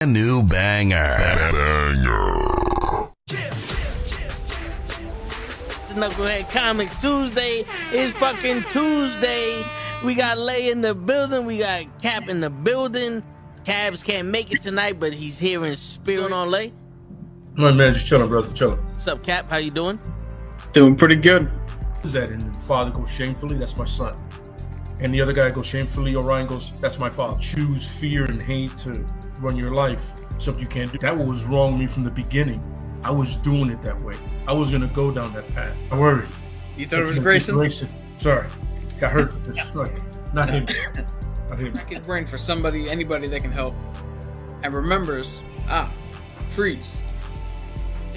A new banger. It's Knucklehead Comics Tuesday. It's fucking Tuesday. We got Lay in the building. We got Cap in the building. Cabs can't make it tonight, but he's here in spirit. On Lay. My man, just chilling, brother, chilling. What's up, Cap? How you doing? Doing pretty good. Is that and the father goes shamefully? That's my son. And the other guy goes shamefully. Orion goes, that's my father. Choose fear and hate to run your life. Something you can't do. That was wrong with me from the beginning. I was doing it that way. I was gonna go down that path. I worried. You thought it was Grayson? Sorry, got hurt with this. Like, not him. Not him. Crack his brain for somebody, anybody that can help, and remembers. Freeze.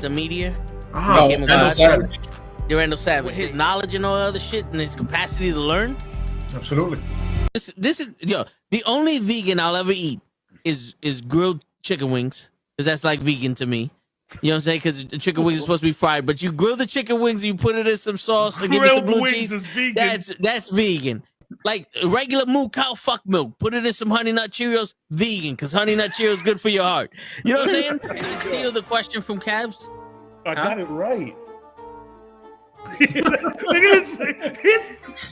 The media. No, Randall Savage. Randall Savage. With his knowledge and all other shit and his capacity to learn. Absolutely. This is the only vegan I'll ever eat is grilled chicken wings, because that's like vegan to me. You know what I'm saying? Because the chicken wings are supposed to be fried, but you grill the chicken wings, you put it in some sauce and give it some blue cheese. Is vegan. That's vegan. Like regular moo cow fuck milk. Put it in some Honey Nut Cheerios. Vegan, because Honey Nut Cheerios is good for your heart. You know what I'm saying? And I steal the question from Cabs. I got it right. I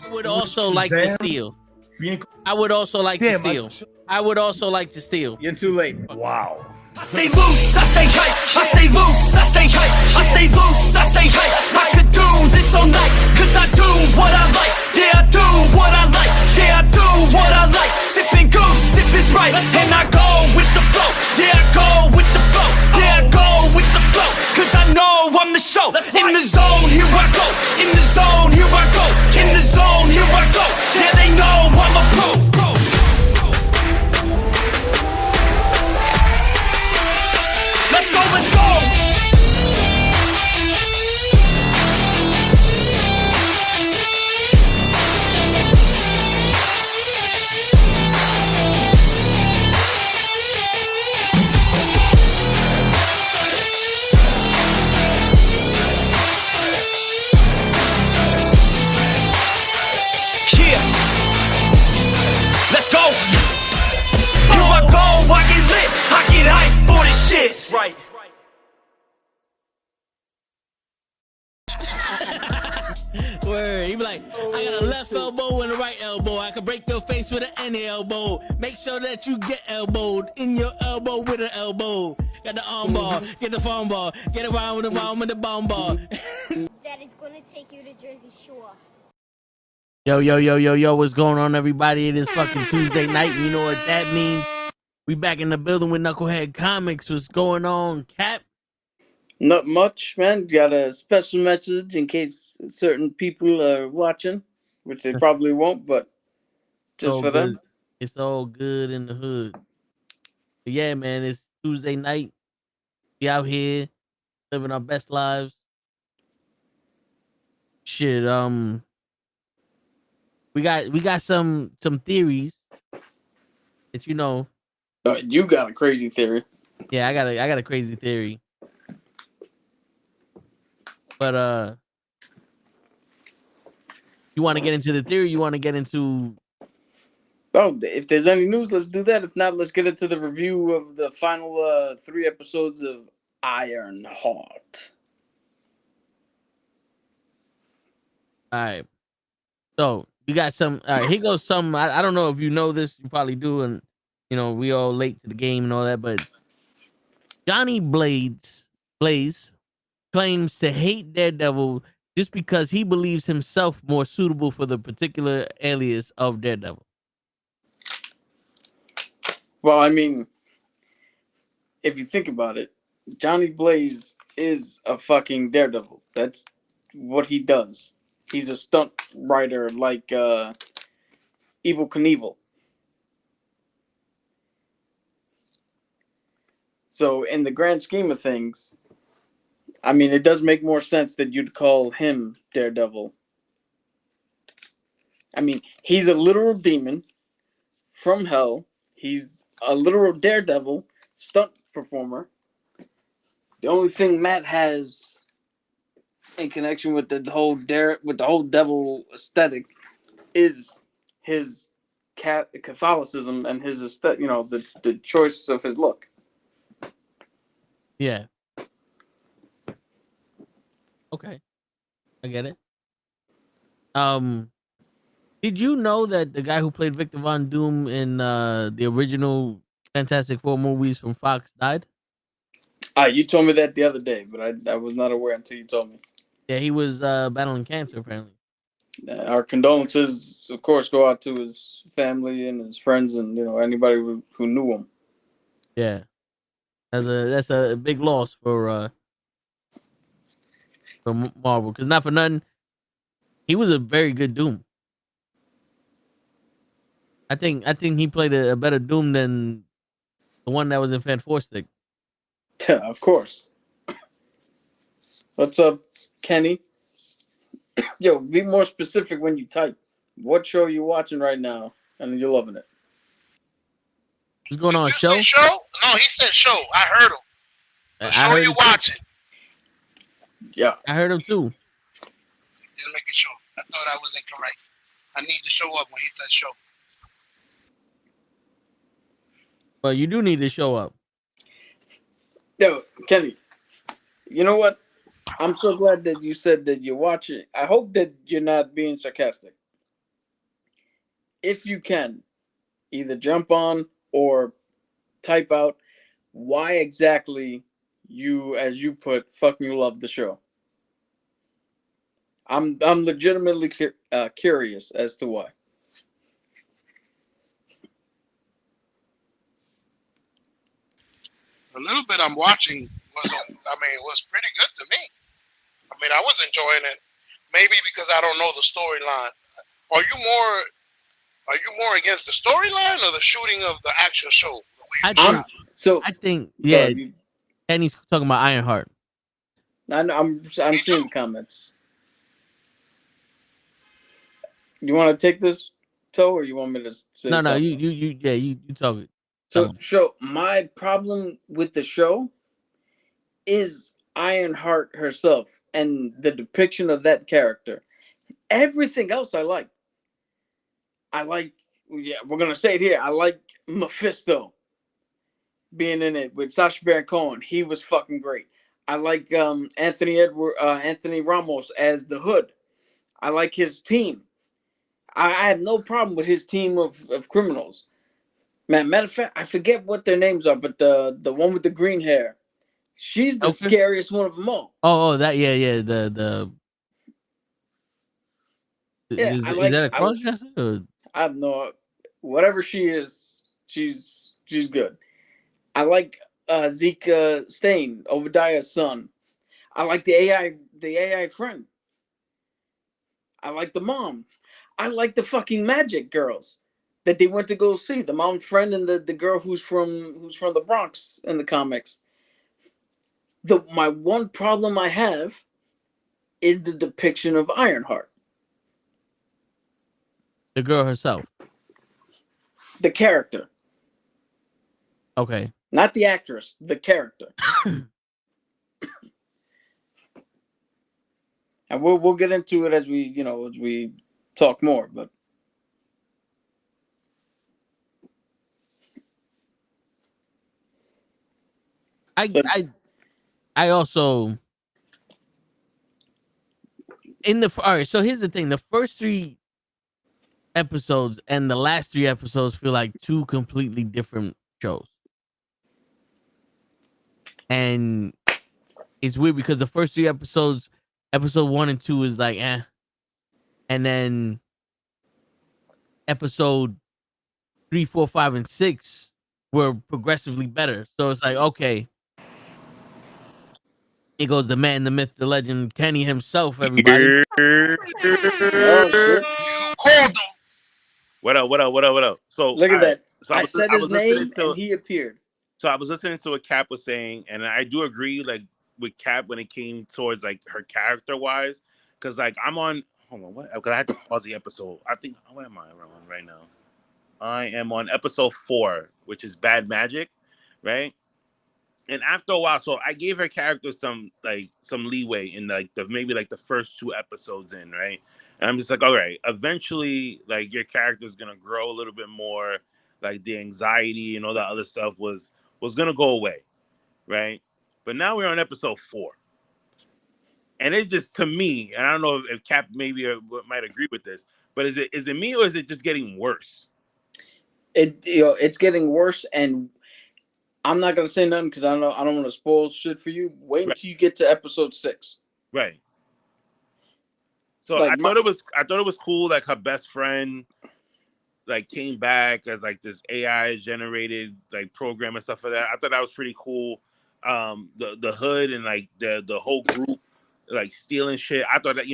would also like to steal. I would also like to steal. I would also like to steal. You're too late. Wow. I stay loose, I stay hype, I stay loose, I stay hype, I stay loose, I stay hype. I could do this all night, cause I do what I like. Yeah, I do what I like, yeah, I do what I like. Sipping goose, sip is right, and I go with the flow. Yeah, I go with the flow, yeah, I go with the flow. Cause I know I'm the show. In the zone, here I go. In the zone, here I go. In the zone, here I go. Yeah, they know I'm a pro. Let's go, let's go! Yeah! Let's go! Here I go, I get lit, I get hyped for this shit! That's right. Word. He be like, I got a left elbow and a right elbow. I can break your face with an any elbow. Make sure that you get elbowed in your elbow with an elbow. Got the arm bar, get the phone ball, get around with the bomb ball. Daddy's gonna take you to Jersey Shore. Yo, what's going on, everybody? It is fucking Tuesday night. You know what that means? We back in the building with Knucklehead Comics. What's going on, Cap? Not much, man. Got a special message in case certain people are watching, which they probably won't, but just for them. It's all good in the hood. But yeah, man, it's Tuesday night. We out here living our best lives. Shit, we got some theories that you know. You got a crazy theory. Yeah, I got a crazy theory. But you want to get into the theory? You want to get into? Oh, if there's any news, let's do that. If not, let's get into the review of the final 3 episodes of Iron Heart. All right. So you got some. All right, here goes some. I don't know if you know this. You probably do, and you know we all late to the game and all that. But Johnny Blaze claims to hate Daredevil just because he believes himself more suitable for the particular alias of Daredevil. Well, I mean, if you think about it, Johnny Blaze is a fucking Daredevil. That's what he does. He's a stunt writer like Evel Knievel. So in the grand scheme of things, I mean, it does make more sense that you'd call him Daredevil. I mean, he's a literal demon from hell. He's a literal daredevil stunt performer. The only thing Matt has in connection with the whole devil aesthetic is his Catholicism and his aesthetic, the choice of his look. Yeah. Okay, I get it. Did you know that the guy who played Victor Von Doom in the original Fantastic Four movies from Fox died? You told me that the other day, but I was not aware until you told me. Yeah, he was battling cancer apparently. Our condolences, of course, go out to his family and his friends, and anybody who knew him. Yeah, that's a big loss for Marvel, because not for nothing, he was a very good Doom. I think he played a better Doom than the one that was in Fantastic. Of course. What's up, Kenny? Yo, be more specific when you type. What show are you watching right now? And you're loving it. What's going on, You say show? show? No, he said show. I heard him. The I show heard you him too. watching? Yeah. I heard him too. Just making sure. I thought I was incorrect. I need to show up when he says show. But you do need to show up. Yo, Kenny, you know what? I'm so glad that you said that you're watching. I hope that you're not being sarcastic. If you can, either jump on or type out why exactly you, as you put, fucking love the show. I'm legitimately curious as to why. The little bit I'm watching was pretty good to me. I mean, I was enjoying it. Maybe because I don't know the storyline. Are you more against the storyline or the shooting of the actual show? I think yeah. Kenny's talking about Ironheart. I'm seeing the comments. You want to take this, Toe, or you want me to say No, something? you talk it. So my problem with the show is Ironheart herself and the depiction of that character. Everything else I like. Yeah, we're gonna say it here. I like Mephisto being in it with Sacha Baron Cohen. He was fucking great. I like Anthony Ramos as the Hood. I like his team. I have no problem with his team of criminals. Matter of fact, I forget what their names are, but the one with the green hair, she's the scariest one of them all. Oh, that yeah. The Yeah, is that a cross dresser? I have no, whatever she is, she's good. I like Zeke Stain, Obadiah's son. I like the AI friend. I like the mom. I like the fucking magic girls that they went to go see. The mom friend and the girl who's from the Bronx in the comics. My one problem I have is the depiction of Ironheart. The girl herself. The character. Okay. Not the actress, the character. And we'll get into it as we talk more, but I also all right, so here's the thing. The first 3 episodes and the last 3 episodes feel like 2 completely different shows. And it's weird because the first 3 episodes, episode 1 and 2 is like and then episode 3, 4, 5, and 6 were progressively better. So it's like, okay, here goes the man, the myth, the legend, Kenny himself, everybody. oh shit. You called him. What up? So Look at that. So I said his name and he appeared. So I was listening to what Cap was saying, and I do agree, like with Cap when it came towards like her character wise, because like I'm on. Hold on, what? Because I had to pause the episode. I think what am I on right now? I am on episode 4, which is Bad Magic, right? And after a while, so I gave her character some leeway in like maybe the first 2 episodes in, right? And I'm just like, all right, eventually, like your character's gonna grow a little bit more, like the anxiety and all that other stuff was gonna go away, right? but now we're on episode 4, and it just, to me, and I don't know if Cap maybe might agree with this, but is it me, or is it just getting worse? It's getting worse, and I'm not gonna say nothing because I don't want to spoil shit for you. Wait until you get to episode 6. Right. So Like, I thought it was cool. Like, her best friend like came back as like this AI generated like program and stuff like that. I thought that was pretty cool. The hood and like the whole group like stealing shit. I thought that,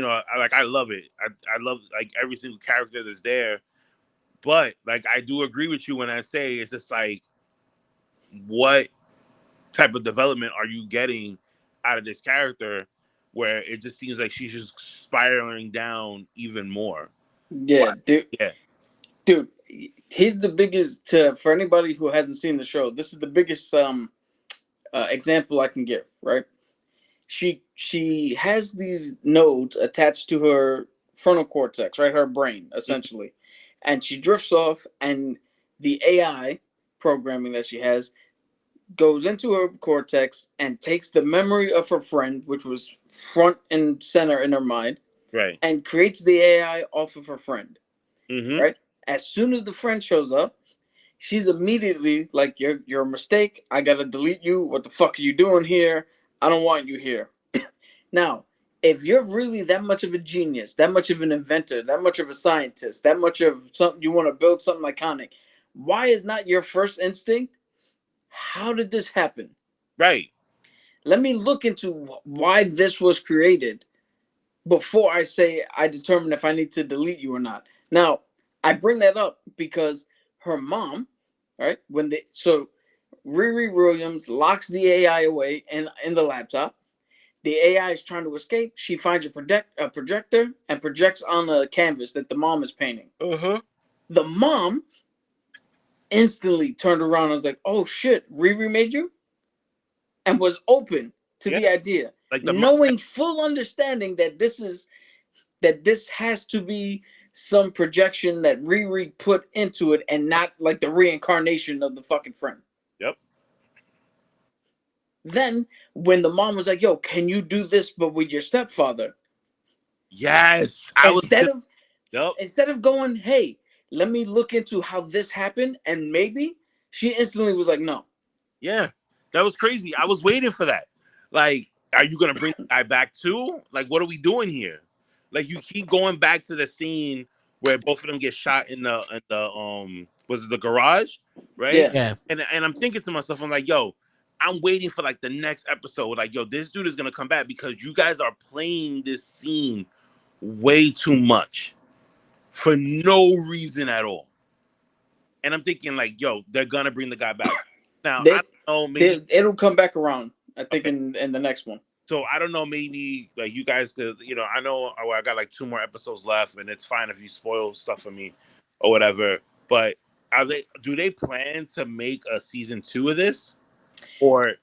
I love it. I love like every single character that's there. But like, I do agree with you when I say it's just like, what type of development are you getting out of this character where it just seems like she's just spiraling down even more? yeah, dude. Yeah. Dude, here's the biggest for anybody who hasn't seen the show. This is the biggest example I can give. Right? She has these nodes attached to her frontal cortex, right? Her brain, essentially, and she drifts off, and the AI programming that she has goes into her cortex and takes the memory of her friend, which was front and center in her mind, Right. and creates the AI off of her friend. Mm-hmm. Right? As soon as the friend shows up, she's immediately like, you're a mistake. I gotta delete you. What the fuck are you doing here? I don't want you here. Now, if you're really that much of a genius, that much of an inventor, that much of a scientist, that much of something, you want to build something iconic, why is not your first instinct, how did this happen? Right. Let me look into why this was created before I determine if I need to delete you or not. Now, I bring that up because her mom, right? So Riri Williams locks the AI away in the laptop. The AI is trying to escape. She finds a projector and projects on a canvas that the mom is painting. Uh-huh. The mom instantly turned around and was like, "Oh shit, Riri made you?" And was open to the idea, like knowing full understanding that this has to be some projection that Riri put into it and not like the reincarnation of the fucking friend. Yep. Then when the mom was like, "Yo, can you do this but with your stepfather?" Yes. Instead of going, "Hey, let me look into how this happened," and maybe, she instantly was like, "No." Yeah. That was crazy. I was waiting for that. Like, are you gonna bring the guy back too? Like, what are we doing here? Like, you keep going back to the scene where both of them get shot in the was it the garage, right? Yeah. And I'm thinking to myself, I'm like, yo, I'm waiting for like the next episode. Like, yo, this dude is gonna come back because you guys are playing this scene way too much for no reason at all. And I'm thinking, like, yo, they're gonna bring the guy back. Now, I don't know, maybe it'll come back around, I think, in the next one. So I don't know, maybe like you guys could, I know I got like 2 more episodes left, and it's fine if you spoil stuff for me or whatever. But do they plan to make a season 2 of this? Or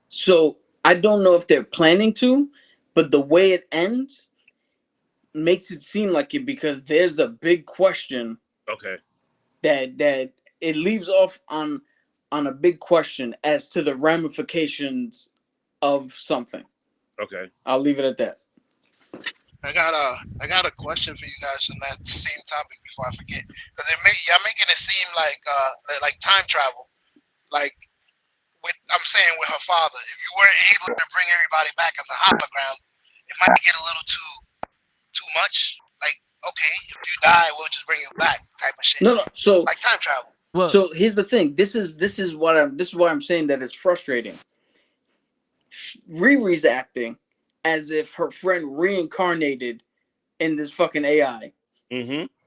so I don't know if they're planning to, but the way it ends makes it seem like it, because there's a big question. Okay. That it leaves off on a big question as to the ramifications of something. Okay. I'll leave it at that. I got a question for you guys on that same topic before I forget, because y'all making it seem like time travel, like I'm saying with her father. If you weren't able to bring everybody back as a hologram, it might get a little too much. Like, okay, if you die, we'll just bring you back, type of shit. No. So like time travel. Well, so here's the thing. This is why I'm saying that it's frustrating. Riri's acting as if her friend reincarnated in this fucking AI,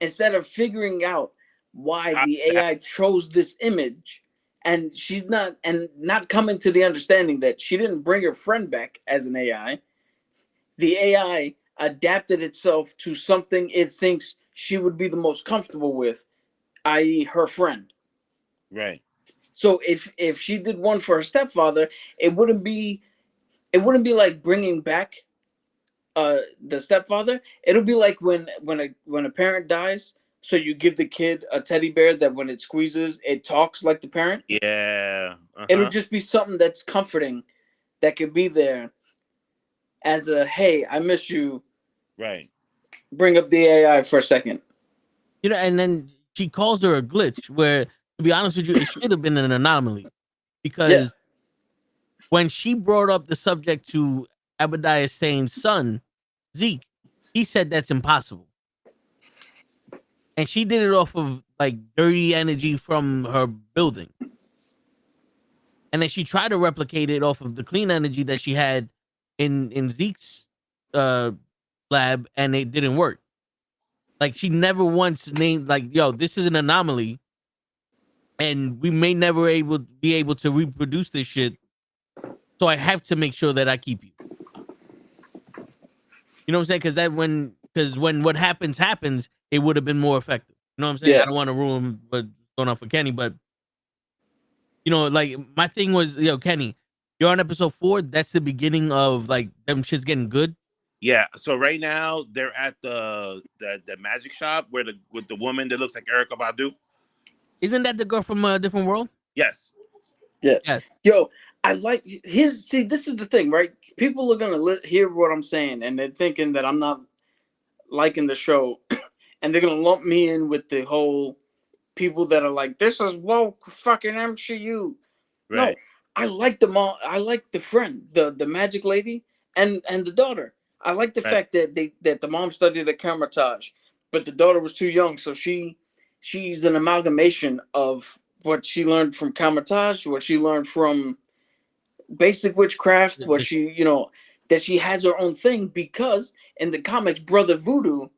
instead of figuring out why the AI chose this image, and she's not coming to the understanding that she didn't bring her friend back as an AI. The AI adapted itself to something it thinks she would be the most comfortable with, i.e., her friend. Right. So if she did one for her stepfather, it wouldn't be like bringing back the stepfather. It'll be like when a parent dies, so you give the kid a teddy bear that when it squeezes, it talks like the parent. Yeah. It'll just be something that's comforting, that could be there as a hey, I miss you. Right. Bring up the AI for a second. You know, and then she calls her a glitch. Where, to be honest with you, it should have been an anomaly, Yeah. because when she brought up the subject to Abadiah Stain's son, Zeke, he said that's impossible. And she did it off of like dirty energy from her building. And then she tried to replicate it off of the clean energy that she had in Zeke's lab, and it didn't work. Like, she never once named like, yo, this is an anomaly, and we may never be able to reproduce this shit. So I have to make sure that I keep you. You know what I'm saying? Because when what happens, it would have been more effective. You know what I'm saying? Yeah. I don't want to ruin what's going on for Kenny, but you know, like, my thing was, yo, Kenny, you're on episode 4. That's the beginning of like them shit's getting good. Yeah. So right now they're at the magic shop with the woman that looks like Erica Badu. Isn't that the girl from a different world? Yes. Yeah. Yes. Yo, I like his. See, this is the thing, right? People are gonna hear what I'm saying, and they're thinking that I'm not liking the show, and they're gonna lump me in with the whole people that are like, "This is woke fucking MCU." No, Right. I like the mom. I like the friend, the magic lady, and the daughter. I like the Right. fact that the mom studied at Hermitage, but the daughter was too young, so she's an amalgamation of what she learned from Hermitage, what she learned from basic witchcraft, what she that she has her own thing, because in the comics, Brother Voodoo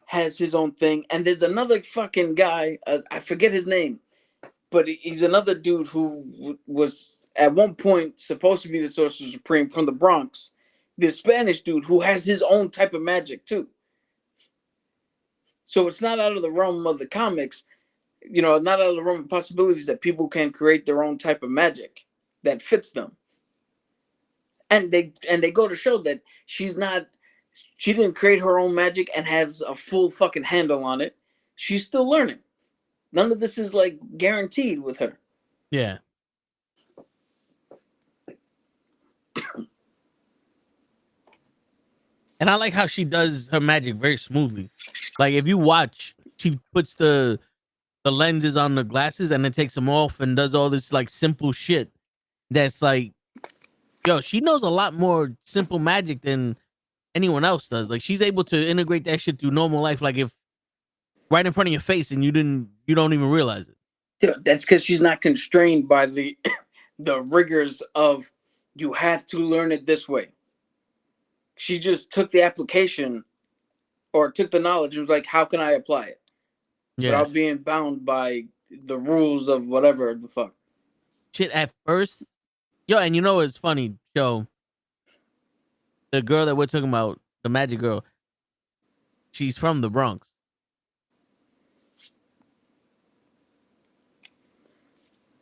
has his own thing, and there's another fucking guy. I forget his name, but he's another dude who was at one point supposed to be the Sorcerer Supreme from the Bronx. This Spanish dude who has his own type of magic too. So it's not out of the realm of the comics, not out of the realm of possibilities that people can create their own type of magic that fits them. And they go to show that she didn't create her own magic and has a full fucking handle on it. She's still learning. None of this is like guaranteed with her. Yeah. And I like how she does her magic very smoothly. Like, if you watch, she puts the lenses on the glasses and then takes them off and does all this like simple shit. That's like, yo, she knows a lot more simple magic than anyone else does. Like, she's able to integrate that shit through normal life, like if right in front of your face and you don't even realize it. Dude, that's because she's not constrained by the the rigors of you have to learn it this way. She just took the application or took the knowledge. It was like, how can I apply it without being bound by the rules of whatever the fuck? Shit, at first, yo, and it's funny, Joe. The girl that we're talking about, the magic girl, she's from the Bronx.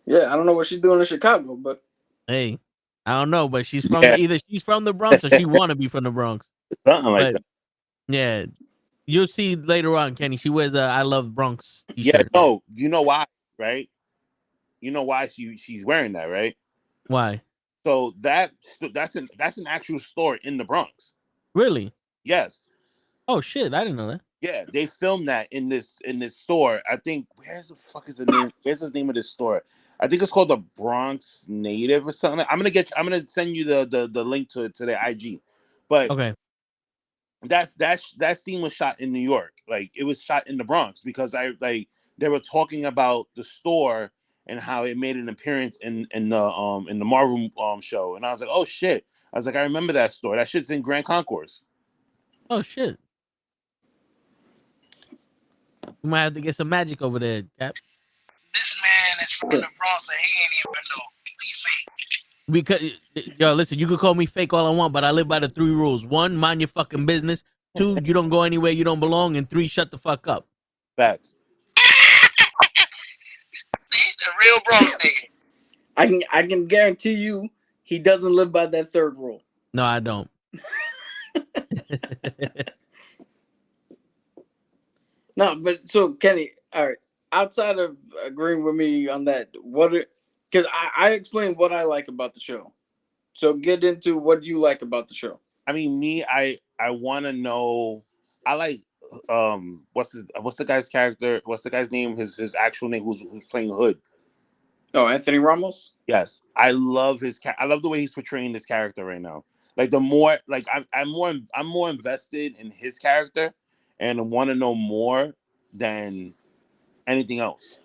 Yeah, I don't know what she's doing in Chicago, but Hey, I don't know, but she's from either she's from the Bronx or she want to be from the Bronx. Something like that. Yeah, you'll see later on, Kenny. She wears a "I Love Bronx" Yeah. t-shirt. No, you know why, right? You know why she's wearing that, right? Why? So that's an actual store in the Bronx. Really? Yes. Oh shit! I didn't know that. Yeah, they filmed that in this store. I think where's the fuck is the name? Where's the name of this store? I think it's called the Bronx Native or something. I'm gonna send you the link to their IG. But Okay. that scene was shot in New York. Like, it was shot in the Bronx because they were talking about the store and how it made an appearance in the Marvel show. And I was like, oh shit. I was like, I remember that store. That shit's in Grand Concourse. Oh shit! You might have to get some magic over there, Cap. This man is from the Bronx and he ain't even know. He fake. Because yo, listen, you can call me fake all I want, but I live by the 3 rules: 1, mind your fucking business; 2, you don't go anywhere you don't belong; and 3, shut the fuck up. Facts. He's a real Bronx nigga. I can guarantee you he doesn't live by that 3rd rule. No, I don't. No, but so Kenny, all right. Outside of agreeing with me on that, because I explained what I like about the show. So get into what you like about the show. I mean, me, I want to know. I like what's the guy's character? What's the guy's name? His actual name? Who's playing Hood? Oh, Anthony Ramos. Yes, I love I love the way he's portraying this character right now. Like the more, like I'm more invested in his character, and want to know more than anything else.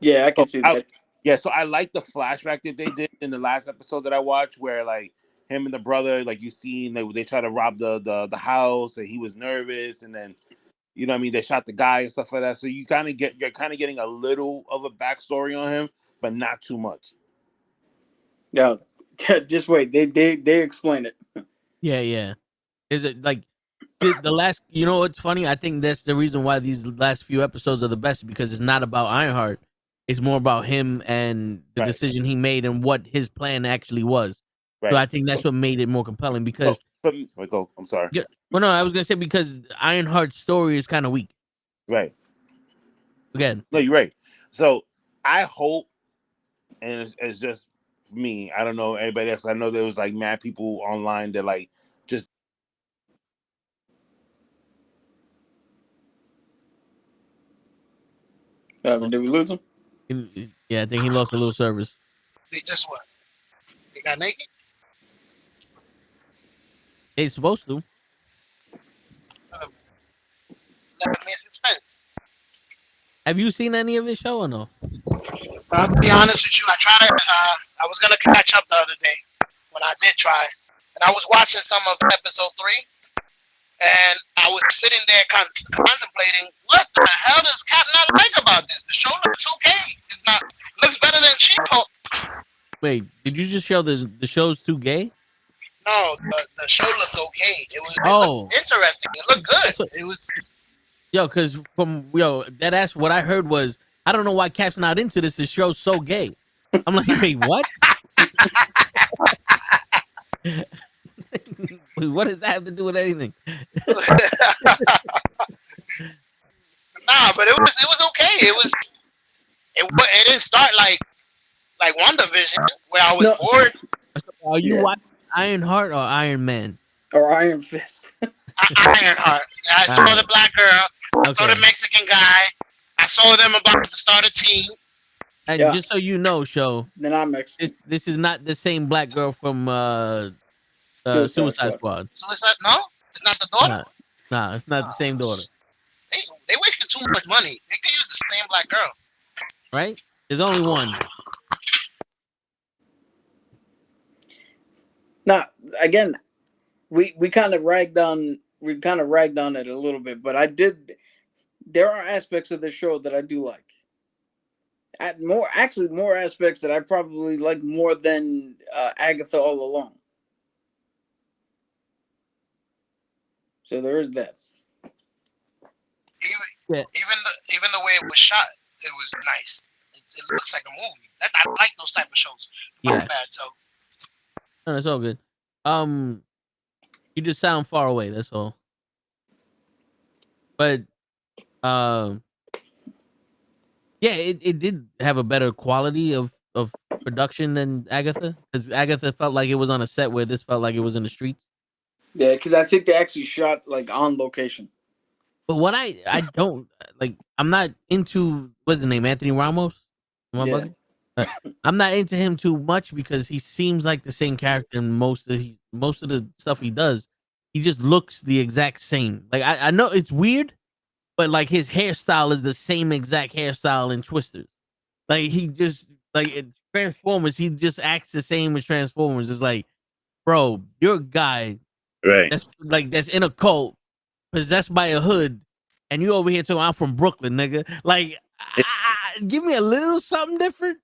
Yeah, I can So see that. yeah, so I like the flashback that they did in the last episode that I watched, where like him and the brother, like you seen, they try to rob the house, and he was nervous, and then you know what I mean, they shot the guy and stuff like that. So you're kind of getting a little of a backstory on him, but not too much. Yeah, just wait. They explain it. Yeah. Is it like the last? You know what's funny? I think that's the reason why these last few episodes are the best, because it's not about Ironheart. It's more about him and the Right. decision he made and what his plan actually was. Right. So I think that's what made it more compelling. Because I'm sorry. yeah, well, no, I was gonna say because Ironheart's story is kind of weak. Right. Again, No, you're right. So I hope, and it's just me. I don't know anybody else. I know there was like mad people online that like just. Did we lose him? yeah, I think he lost a little service. They just what? They got naked? He's supposed to. Left me in suspense. Have you seen any of his show or no? I'll be honest with you. I tried. I was gonna catch up the other day when I did try, and I was watching some of episode 3, and I was sitting there contemplating what the hell does Cap not like about this? The show looks okay. It's not looks better than She-Hulk. Wait, did you just show the show's too gay? No, the show looked okay. It Oh. looked interesting. It looked good. It was. Yo, because that's what I heard was, I don't know why Cap's not into this. The show's so gay. I'm like, wait, what? What does that have to do with anything? Nah, but it was okay. It didn't start like WandaVision where I was bored. Are you watching Ironheart or Iron Man? Or Iron Fist? Ironheart. I saw the black girl. I saw the Mexican guy. I saw them about to start a team. And just so you know, show. Then I'm Mexican. This is not the same black girl from Suicide Squad. Suicide? No, it's not the daughter. Nah, it's not the same daughter. They wasted too much money. They could use the same black girl. Right? There's only one. Now, again, we kind of ragged on it a little bit, but there are aspects of the show that I do like. More aspects that I probably like more than Agatha all along. So there is that. Even the way it was shot, it was nice. It looks like a movie. I like those type of shows. Yeah. Not bad, so. No, that's all good. You just sound far away. That's all. But, yeah, it did have a better quality of production than Agatha, because Agatha felt like it was on a set where this felt like it was in the streets. Yeah, because I think they actually shot like on location. But what I don't like, I'm not into, what's his name, Anthony Ramos? Am I bugging? I'm not into him too much because he seems like the same character in most of the stuff he does. He just looks the exact same. Like I know it's weird, but like his hairstyle is the same exact hairstyle in Twisters. Like he just like in Transformers, he just acts the same as Transformers. It's like, bro, you're a guy that's in a cult, possessed by a hood, and you over here talking, I'm from Brooklyn, nigga. Like, give me a little something different.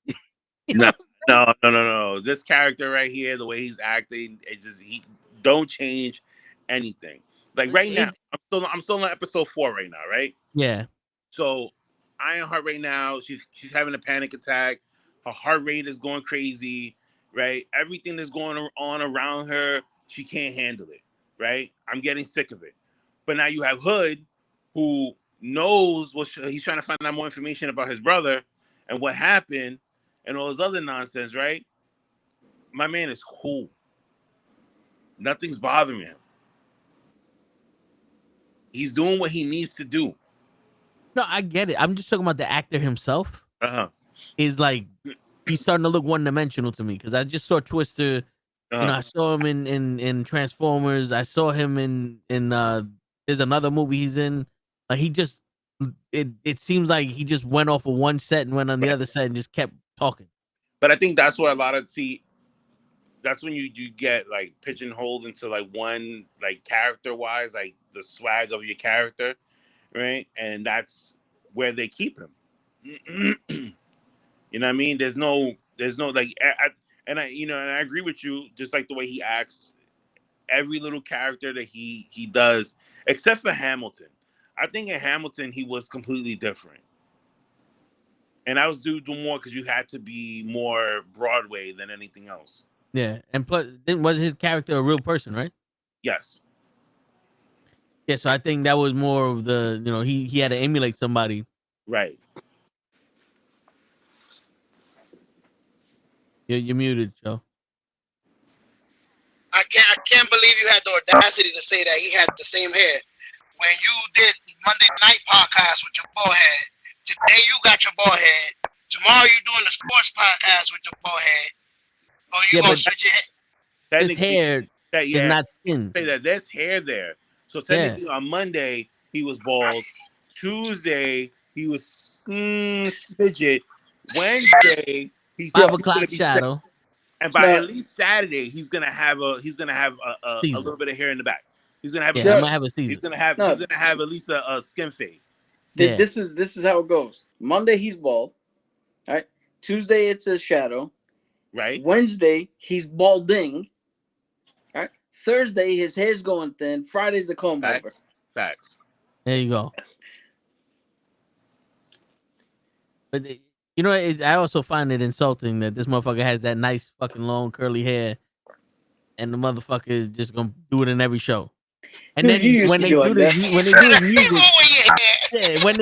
No. This character right here, the way he's acting, he don't change anything. Like right now, I'm still on episode 4 right now, right? Yeah. So Ironheart right now, she's having a panic attack. Her heart rate is going crazy, right? Everything that's going on around her, she can't handle it, right? I'm getting sick of it. But now you have Hood, who knows he's trying to find out more information about his brother and what happened and all this other nonsense, right? My man is cool. Nothing's bothering him. He's doing what he needs to do. No, I get it. I'm just talking about the actor himself. Uh-huh. Is like he's starting to look one dimensional to me because I just saw Twister. You know, Uh-huh. I saw him in Transformers. I saw him in there's another movie he's in. Like he just it seems like he just went off of one set and went on the other set and just kept talking. But I think that's where a lot of that's when you get like pigeonholed into like one like character wise, like the swag of your character, right? And that's where they keep him. You know what I mean? There's no like and I agree with you. Just like the way he acts, every little character that he does, except for Hamilton. I think in Hamilton he was completely different, and I was due more because you had to be more Broadway than anything else. Yeah, and plus, was his character a real person, right? Yes. Yeah, so I think that was more of the he had to emulate somebody. Right. You're muted, Joe. I can't believe you had the audacity to say that he had the same hair. When you did Monday Night Podcast with your bald head, today you got your bald head. Tomorrow you're doing the sports podcast with your bald head. Or you gonna switch your head? His hair is not skin. Say that there's hair there. So technically on Monday he was bald. Tuesday he was smidget. Wednesday he's 5 o'clock shadow. And by at least Saturday he's gonna have a little bit of hair in the back. He's gonna have I might have a season. He's gonna have at least a skin fade. This is how it goes. Monday he's bald. All right. Tuesday it's a shadow. Right. Wednesday he's balding. All right. Thursday his hair's going thin. Friday's the comb over. Facts. There you go. But I also find it insulting that this motherfucker has that nice fucking long curly hair, and the motherfucker is just gonna do it in every show. And then when they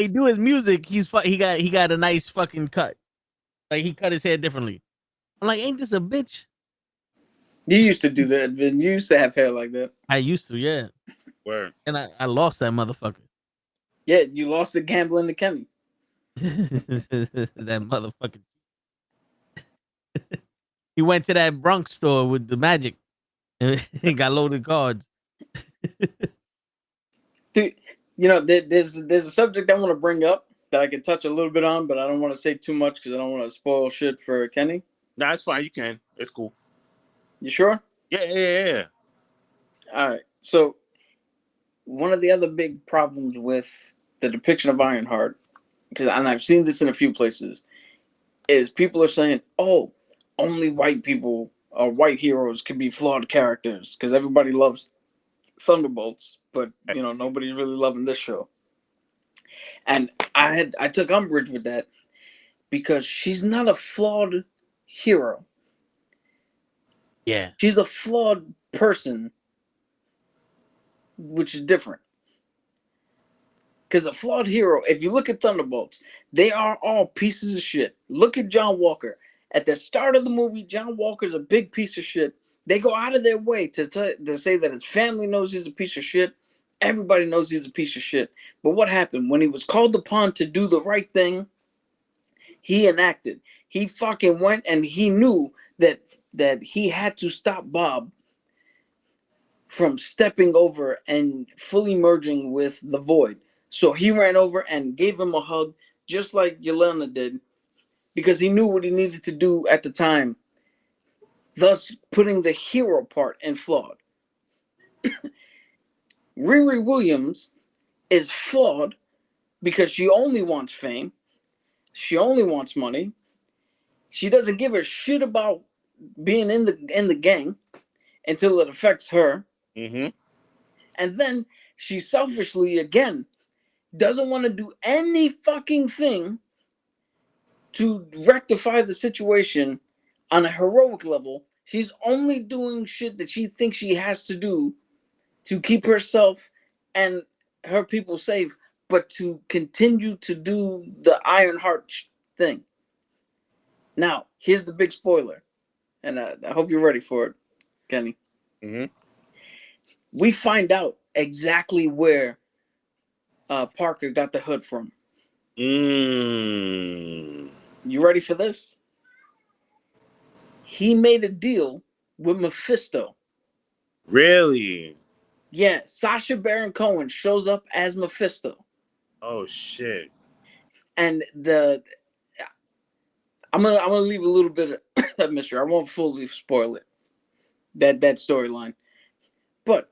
do his music, he got a nice fucking cut. Like he cut his hair differently. I'm like, ain't this a bitch? You used to do that, Ben. You used to have hair like that. I used to, yeah. Word. And I lost that motherfucker. Yeah, you lost the gambling to Kenny. That motherfucker. He went to that Bronx store with the magic and got loaded cards. Dude, there's a subject I want to bring up that I can touch a little bit on, but I don't want to say too much because I don't want to spoil shit for Kenny. No, it's fine. You can. It's cool. You sure? Yeah. All right. So one of the other big problems with the depiction of Ironheart, and I've seen this in a few places, is people are saying, "Oh, only white people or white heroes can be flawed characters because everybody loves Thunderbolts, but nobody's really loving this show." And I took umbrage with that because she's not a flawed hero. Yeah. She's a flawed person, which is different. Because a flawed hero, if you look at Thunderbolts, they are all pieces of shit. Look at John Walker. At the start of the movie, John Walker's a big piece of shit. They go out of their way to say that his family knows he's a piece of shit. Everybody knows he's a piece of shit. But what happened? When he was called upon to do the right thing, he enacted. He fucking went and he knew that he had to stop Bob from stepping over and fully merging with the Void. So he ran over and gave him a hug, just like Yelena did, because he knew what he needed to do at the time, thus putting the hero part in flawed. Riri Williams is flawed because she only wants fame. She only wants money. She doesn't give a shit about being in the gang until it affects her. Mm-hmm. And then she selfishly, again, doesn't want to do any fucking thing to rectify the situation on a heroic level. She's only doing shit that she thinks she has to do to keep herself and her people safe, but to continue to do the Ironheart thing. Now, here's the big spoiler, and I hope you're ready for it, Kenny. Mm-hmm. we find out exactly where Parker got the hood from. Mm. You ready for this? He made a deal with Mephisto. Really? Yeah, Sacha Baron Cohen shows up as Mephisto. Oh shit. And I'm gonna leave a little bit of mystery. I won't fully spoil it. That storyline. But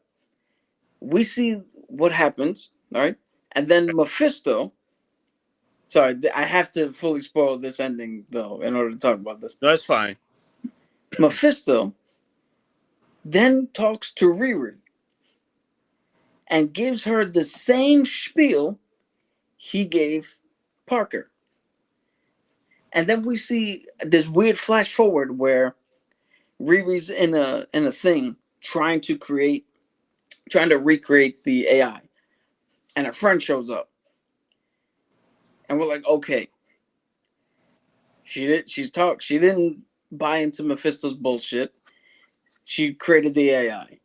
we see what happens, all right? And then Mephisto. Sorry, I have to fully spoil this ending though in order to talk about this. No, it's fine. Mephisto then talks to Riri and gives her the same spiel he gave Parker. And then we see this weird flash forward where Riri's in a thing trying to recreate the AI. And a friend shows up. And we're like, okay. She didn't buy into Mephisto's bullshit. She created the AI.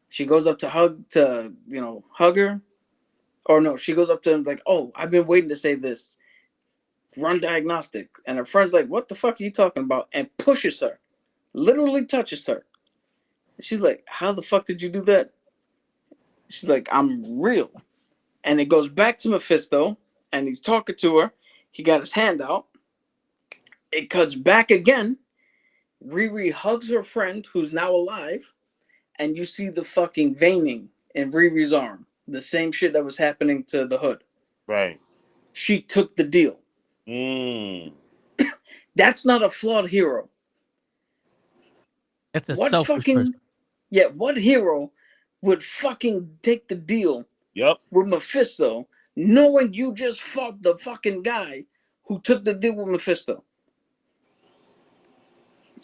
She goes up to hug her. Or no, she goes up to him like, oh, I've been waiting to say this. Run diagnostic. And her friend's like, what the fuck are you talking about? And pushes her. Literally touches her. She's like, how the fuck did you do that? She's like, I'm real. And it goes back to Mephisto, and he's talking to her. He got his hand out. It cuts back again. Riri hugs her friend, who's now alive, and you see the fucking veining in Riri's arm. The same shit that was happening to the hood. Right. She took the deal. Mm. That's not a flawed hero. That's a What selfish fucking person. yeah? What hero would fucking take the deal Yep. with Mephisto, knowing you just fought the fucking guy who took the deal with Mephisto?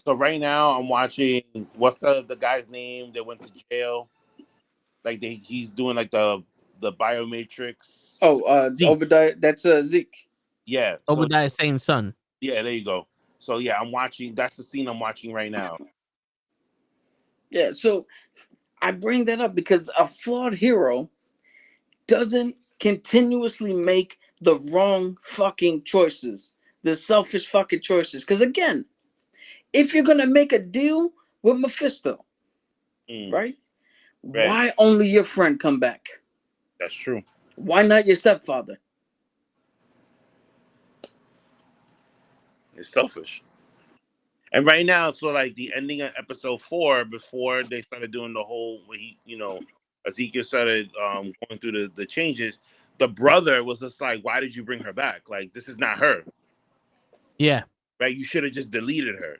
So right now I'm watching. What's the guy's name that went to jail? Like he's doing like the biomatrix. Oh, Zeke. Obadiah. That's Zeke. Yeah. So Obadiah saying son. yeah, there you go. So yeah, I'm watching. That's the scene I'm watching right now. Yeah. So I bring that up because a flawed hero doesn't continuously make the wrong fucking choices, the selfish fucking choices. Because again, if you're gonna make a deal with Mephisto, right? Why only your friend come back? That's true. Why not your stepfather? It's selfish. And right now, so like the ending of episode 4, before they started doing the whole, Ezekiel started going through the changes, the brother was just like, why did you bring her back? Like, this is not her. Yeah. Right? You should have just deleted her.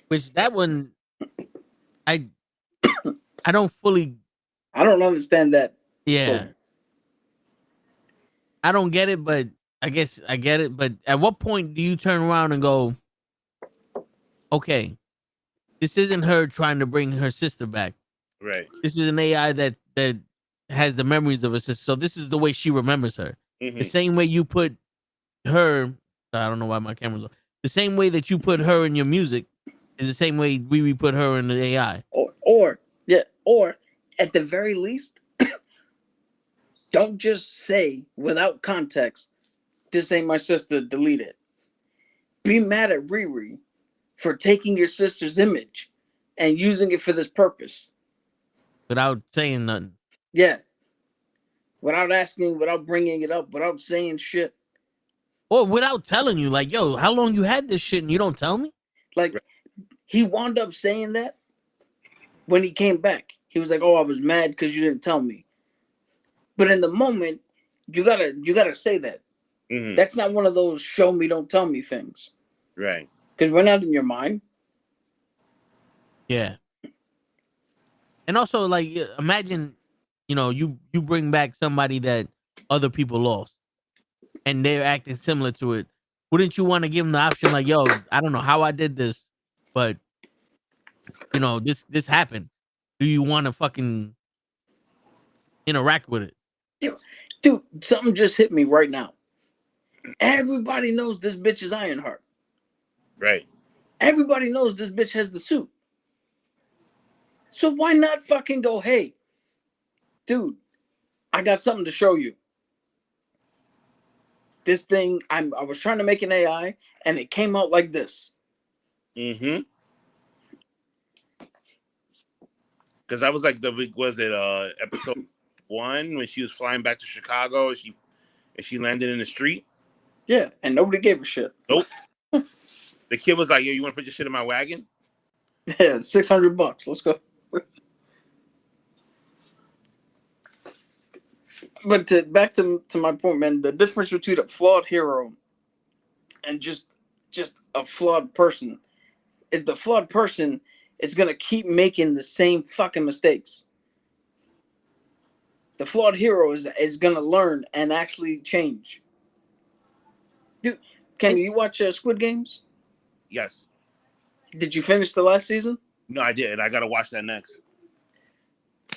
Which that one, I don't fully. I don't understand that. Yeah. fully. I don't get it, but I guess I get it. But at what point do you turn around and go, okay, this isn't her trying to bring her sister back. Right. This is an AI that has the memories of her sister. So this is the way she remembers her. Mm-hmm. The same way you put her, I don't know why my camera's on. The same way that you put her in your music is the same way we put her in the AI. Or at the very least, don't just say without context, this ain't my sister, delete it. Be mad at Riri for taking your sister's image and using it for this purpose. Without saying nothing. Yeah. Without asking, without bringing it up, without saying shit. Or without telling you, like, yo, how long you had this shit and you don't tell me? Like, he wound up saying that when he came back. He was like, oh, I was mad because you didn't tell me. But in the moment, you gotta say that. Mm-hmm. That's not one of those show me, don't tell me things. Right. Because we're not in your mind. Yeah. And also, like, imagine, you bring back somebody that other people lost and they're acting similar to it. Wouldn't you want to give them the option, like, yo, I don't know how I did this, but, this happened. Do you want to fucking interact with it? Dude, something just hit me right now. Everybody knows this bitch is Ironheart. Right. Everybody knows this bitch has the suit. So why not fucking go, hey, dude, I got something to show you. This thing, I was trying to make an AI, and it came out like this. Mm-hmm. Because that was like episode 1 when she was flying back to Chicago and she landed in the street? Yeah, and nobody gave a shit. Nope. The kid was like, "Yo, you want to put your shit in my wagon?" Yeah, $600. Let's go. But back to my point, man. The difference between a flawed hero and just a flawed person is the flawed person is gonna keep making the same fucking mistakes. The flawed hero is gonna learn and actually change. Dude, can you watch Squid Games? Yes. Did you finish the last season? No, I did. I gotta watch that next.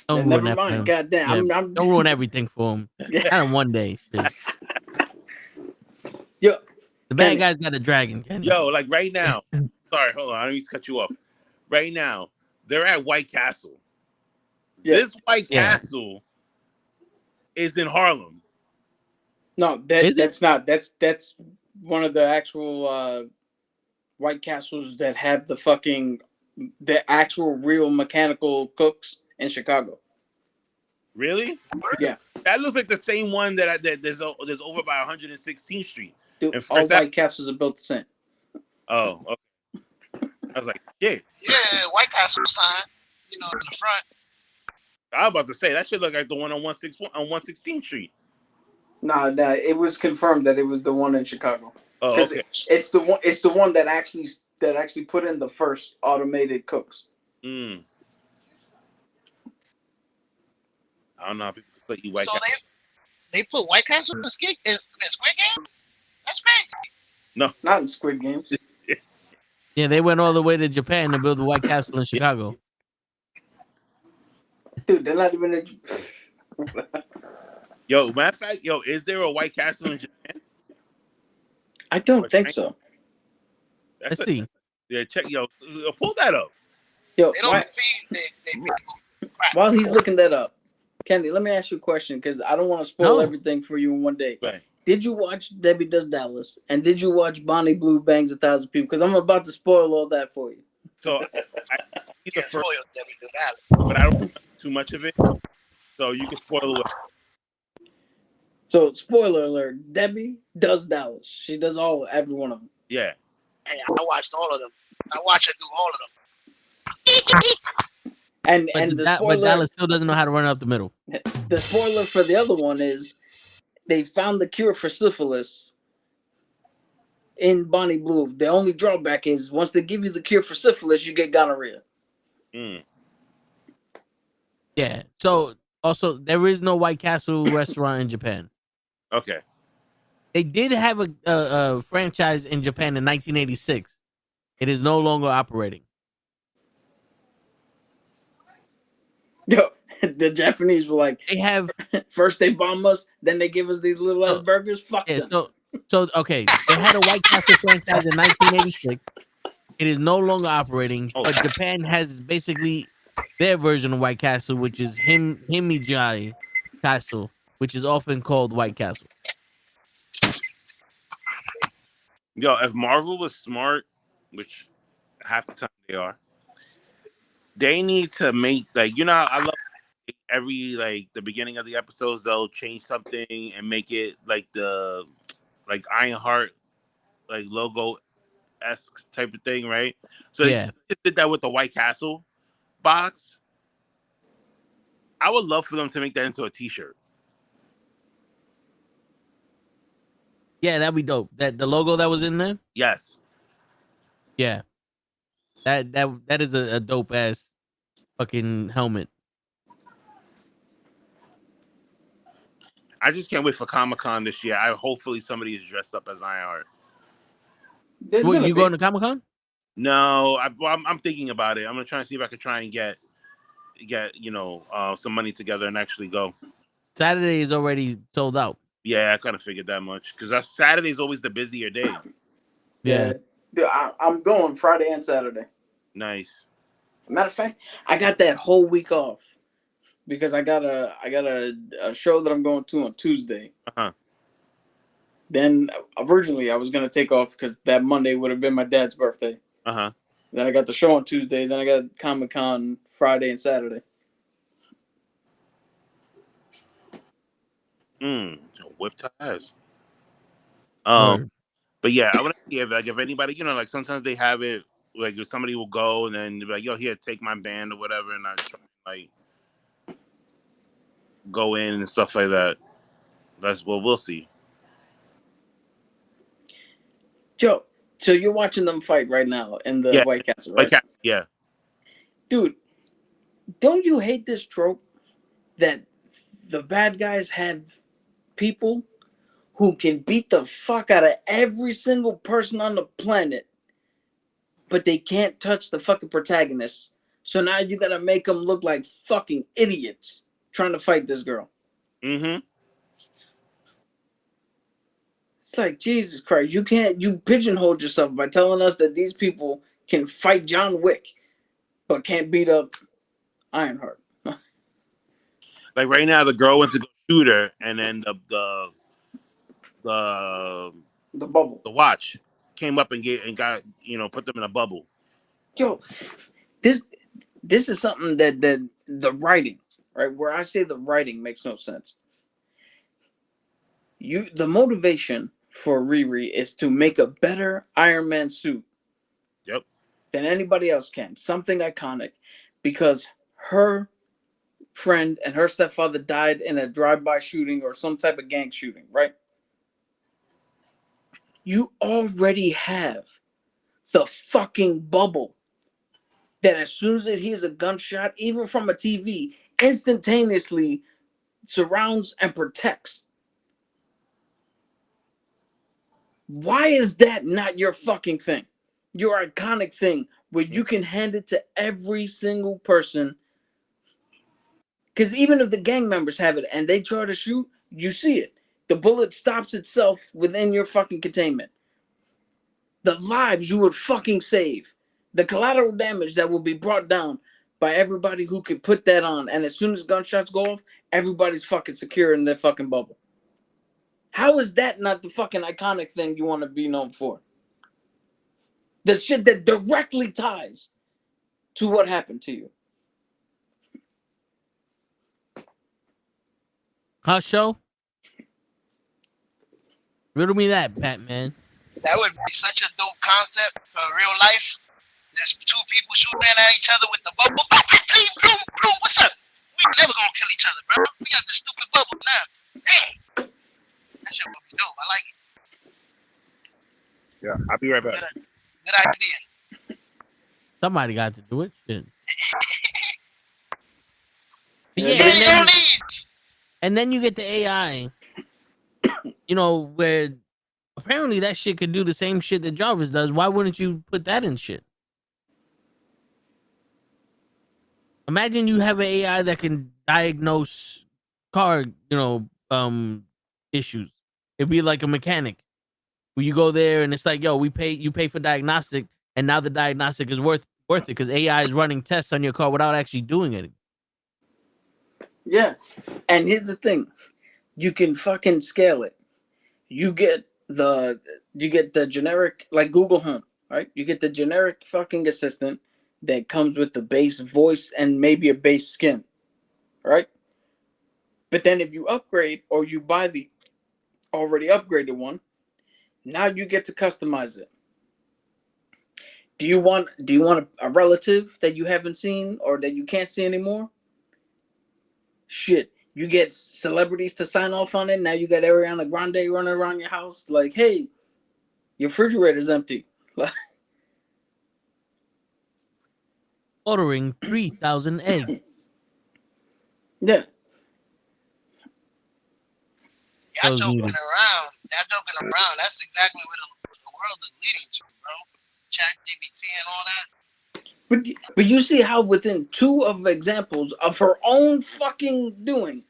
Don't ruin Never that for mind. him. Goddamn. Yeah, don't ruin everything for him. Not in one day. Shit. Yo, The bad Kenny. guy's got a dragon. Kenny. Yo, like right now. Sorry, hold on. I don't mean to cut you off. Right now, they're at White Castle. Yeah. This White Castle is in Harlem. No, that's not. That's one of the actual White Castles that have the actual real mechanical cooks in Chicago. Really? Yeah. That looks like the same one that there's over by 116th Street. Dude, all White Castles are built the same. Oh, okay. I was like, yeah. Yeah, White Castle sign, in the front. I was about to say that should look like the one on 116th Street. No, it was confirmed that it was the one in Chicago. Oh, okay. It's the one that actually put in the first automated cooks. I don't know how people can eat White So Castle. they put White Castle in Squid Games? That's crazy. No, not in Squid Games. Yeah, they went all the way to Japan to build the White Castle in Chicago. Dude, they're not even in. Yo, matter of fact, is there a White Castle in Japan? I don't think so. Let's see. Yeah, check. Pull that up. Yo, they don't feed while he's looking that up, Kenny, let me ask you a question because I don't want to spoil everything for you in one day. Right. Did you watch Debbie Does Dallas? And did you watch Bonnie Blue Bangs 1,000 People? Because I'm about to spoil all that for you. So I see the first, Debbie Does Dallas, but I don't know too much of it. So you can spoil it. So spoiler alert: Debbie does Dallas. She does every one of them. Yeah. Hey, I watched all of them. I watched her do all of them. And but Dallas still doesn't know how to run up the middle. The spoiler for the other one is they found the cure for syphilis in Bonnie Blue. The only drawback is once they give you the cure for syphilis, you get gonorrhea. Yeah. So also there is no White Castle restaurant in Japan. Okay. They did have a franchise in Japan in 1986. It is no longer operating. Yo, the Japanese were like, they have first they bomb us, then they give us these little ass burgers. Fuck them. So okay, they had a White Castle franchise in 1986. It is no longer operating, but Japan has basically their version of White Castle, which is Himijai Castle, which is often called White Castle. Yo, if Marvel was smart, which half the time they are, they need to make I love every the beginning of the episodes they'll change something and make it like the Ironheart logo esque type of thing, right? So they just did that with the White Castle box. I would love for them to make that into a t-shirt. Yeah, that'd be dope. That the logo that was in there? Yes. Yeah. That is a dope ass fucking helmet. I just can't wait for Comic-Con this year. Hopefully somebody is dressed up as Ironheart. What, you going to Comic-Con? No, I'm thinking about it. I'm gonna try and see if I can try and get some money together and actually go. Saturday is already sold out. Yeah, I kind of figured that much because Saturday is always the busier day. Yeah, I'm going Friday and Saturday. Nice. Matter of fact, I got that whole week off because I got a show that I'm going to on Tuesday. Uh-huh. Then originally I was gonna take off because that Monday would have been my dad's birthday. Uh-huh. Then I got the show on Tuesday. Then I got Comic-Con Friday and Saturday. Whip ties. Word. But yeah, I want to see if anybody, like sometimes they have it like if somebody will go and then be like, yo, here, take my band or whatever, and I try like go in and stuff like that. We'll see. Joe, so you're watching them fight right now in the Yeah, White Castle, right? Yeah. Dude, don't you hate this trope that the bad guys have people who can beat the fuck out of every single person on the planet, but they can't touch the fucking protagonist? So now you gotta make them look like fucking idiots trying to fight this girl. Mm-hmm. It's like, Jesus Christ, you pigeonholed yourself by telling us that these people can fight John Wick, but can't beat up Ironheart. Like right now, the girl went to go shoot her, and then the bubble, the watch came up and got put them in a bubble. Yo, this is something that the writing, right? Where I say the writing makes no sense. The motivation for Riri is to make a better Iron Man suit. Yep. Than anybody else can. Something iconic, because her friend and her stepfather died in a drive-by shooting or some type of gang shooting, right? You already have the fucking bubble that as soon as it hears a gunshot, even from a TV, instantaneously surrounds and protects. Why is that not your fucking thing? Your iconic thing where you can hand it to every single person. Because even if the gang members have it and they try to shoot, you see it. The bullet stops itself within your fucking containment. The lives you would fucking save. The collateral damage that will be brought down by everybody who could put that on. And as soon as gunshots go off, everybody's fucking secure in their fucking bubble. How is that not the fucking iconic thing you want to be known for? The shit that directly ties to what happened to you. Huh, show? Riddle me that, Batman. That would be such a dope concept for real life. There's two people shooting at each other with the bubble. What's up? We never gonna kill each other, bro. We got this stupid bubble now. Damn. That shit would be dope. I like it. Yeah, I'll be right back. Good idea. Somebody got to do it. Shit. Yeah, and then you get the AI, where apparently that shit could do the same shit that Jarvis does. Why wouldn't you put that in shit? Imagine you have an AI that can diagnose car, issues. It'd be like a mechanic where you go there and it's like, yo, you pay for diagnostic, and now the diagnostic is worth it because AI is running tests on your car without actually doing it. Yeah, and here's the thing, you can fucking scale it. You get the generic, like Google Home, right? You get the generic fucking assistant that comes with the base voice and maybe a base skin, right? But then if you upgrade or you buy the already upgraded one, now you get to customize it. Do you want a relative that you haven't seen or that you can't see anymore? Shit, you get celebrities to sign off on it. Now you got Ariana Grande running around your house like, hey, your refrigerator's empty. Ordering 3,000 eggs. Yeah. Y'all joking around. That's exactly what the world is leading to, bro. ChatGPT and all that. But you see how within two of examples of her own fucking doing,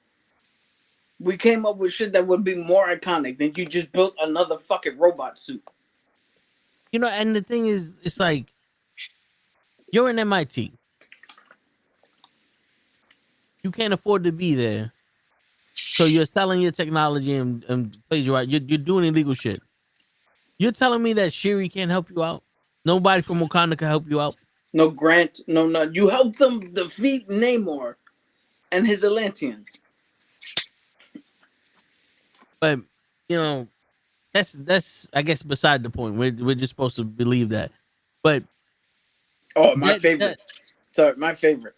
we came up with shit that would be more iconic than you just built another fucking robot suit. And the thing is, it's like, you're in MIT. You can't afford to be there. So you're selling your technology and plagiarizing. You're doing illegal shit. You're telling me that Shiri can't help you out? Nobody from Wakanda can help you out? No Grant, no none. You helped them defeat Namor and his Atlanteans. But you know, that's I guess beside the point. We're just supposed to believe that. But Oh, my that favorite. Sorry, my favorite.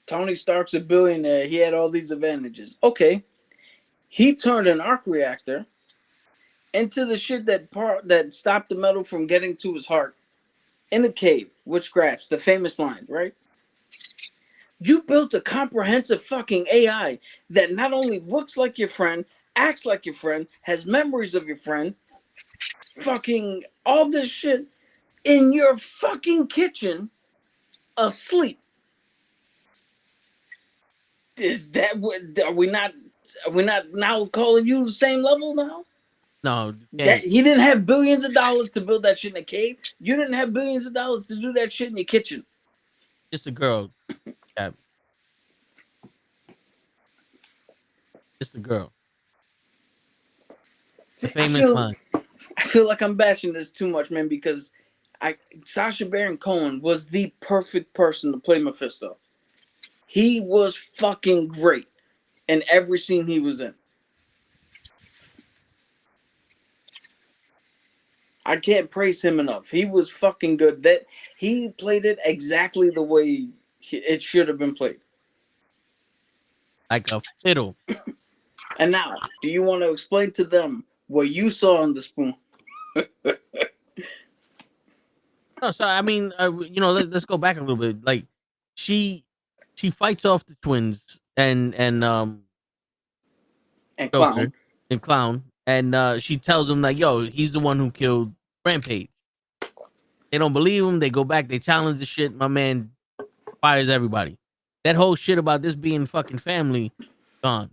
Tony Stark's a billionaire. He had all these advantages. Okay, he turned an arc reactor into the shit that stopped the metal from getting to his heart in a cave with scraps. The famous line, right? You built a comprehensive fucking AI that not only looks like your friend, acts like your friend, has memories of your friend, fucking all this shit in your fucking kitchen, asleep. Is that what? Are we not? Are we not now calling you the same level now? no, That he didn't have billions of dollars to build that shit in a cave. You didn't have billions of dollars to do that shit in your kitchen. just a girl. Cap. Just a girl. The See, famous line. I feel like I'm bashing this too much, man, because Sacha Baron Cohen was the perfect person to play Mephisto. He was fucking great in every scene he was in. I can't praise him enough. He was fucking good. That he played it exactly the way it should have been played. Like a fiddle. And now, do you want to explain to them what you saw on the spoon? No, so I mean, let's go back a little bit. Like, she fights off the twins and And Joker Clown. and Clown, and she tells him like, "Yo, he's the one who killed Rampage." They don't believe him. They go back. They challenge the shit. My man fires everybody. That whole shit about this being fucking family, gone.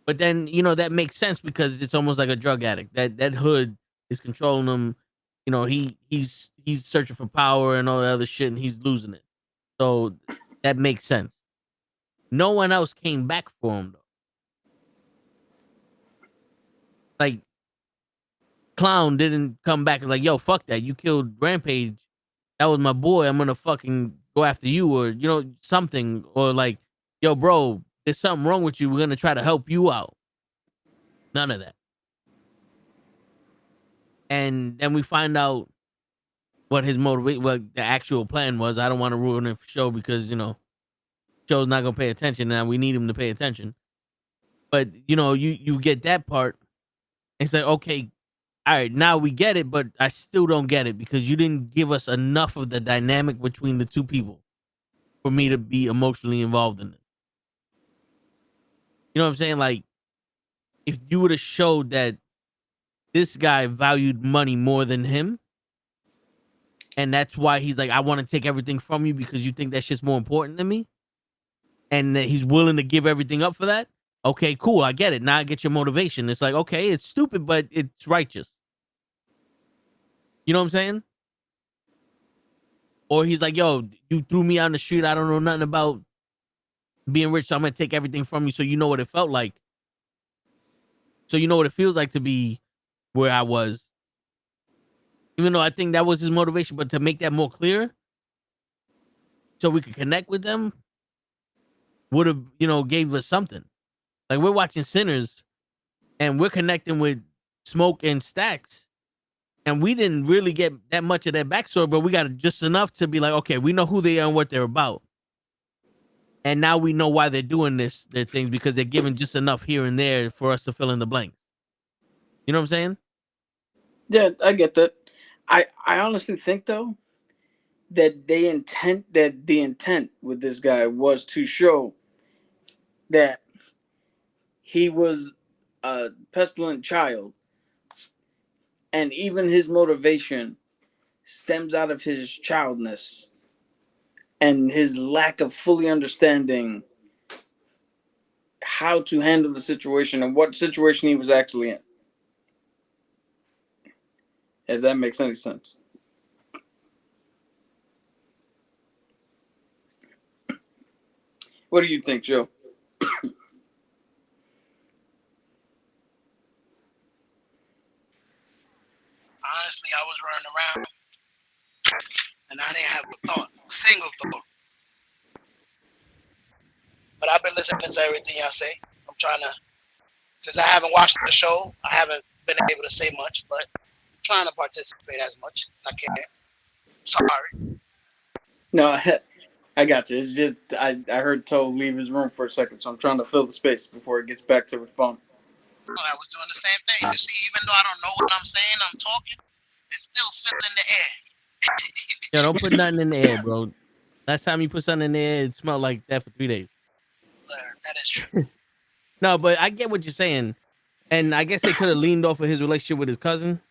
But then that makes sense because it's almost like a drug addict. That hood is controlling him. He's searching for power and all that other shit, and he's losing it. So that makes sense. No one else came back for him though. Like, Clown didn't come back and like, yo, fuck that. You killed Rampage. That was my boy. I'm gonna fucking go after you, or something, or like, yo, bro, there's something wrong with you. We're gonna try to help you out. None of that. And then we find out what his what the actual plan was. I don't want to ruin it for show because show's not gonna pay attention now. We need him to pay attention. But you get that part. And say, okay, all right, now we get it, but I still don't get it because you didn't give us enough of the dynamic between the two people for me to be emotionally involved in it. You know what I'm saying? Like, if you would have showed that this guy valued money more than him, and that's why he's like, I want to take everything from you because you think that shit's more important than me, and that he's willing to give everything up for that. Okay, cool, I get it. Now I get your motivation. It's like, okay, it's stupid, but it's righteous. You know what I'm saying? Or he's like, yo, you threw me out in the street. I don't know nothing about being rich, so I'm going to take everything from you so you know what it felt like. So you know what it feels like to be where I was. Even though I think that was his motivation, but to make that more clear so we could connect with them would have, gave us something. Like, we're watching Sinners and we're connecting with Smoke and Stacks. And we didn't really get that much of their backstory, but we got just enough to be like, okay, we know who they are and what they're about. And now we know why they're doing their things, because they're giving just enough here and there for us to fill in the blanks. You know what I'm saying? Yeah, I get that. I honestly think though that the intent with this guy was to show that he was a pestilent child, and even his motivation stems out of his childness and his lack of fully understanding how to handle the situation and what situation he was actually in. If that makes any sense. What do you think, Joe? Honestly, I was running around and I didn't have a thought, single thought. But I've been listening to everything y'all say. I'm trying to, since I haven't watched the show, I haven't been able to say much, but I'm trying to participate as much as I can. Sorry. No, I got you. It's just I heard Toe leave his room for a second, so I'm trying to fill the space before it gets back to respond. I was doing the same thing. You see, even though I don't know what I'm saying, I'm talking, it's still filling the air. Yo, don't put nothing in the air, bro. Last time you put something in the air, it smelled like that for 3 days. That is true. No, but I get what you're saying. And I guess they could have leaned off of his relationship with his cousin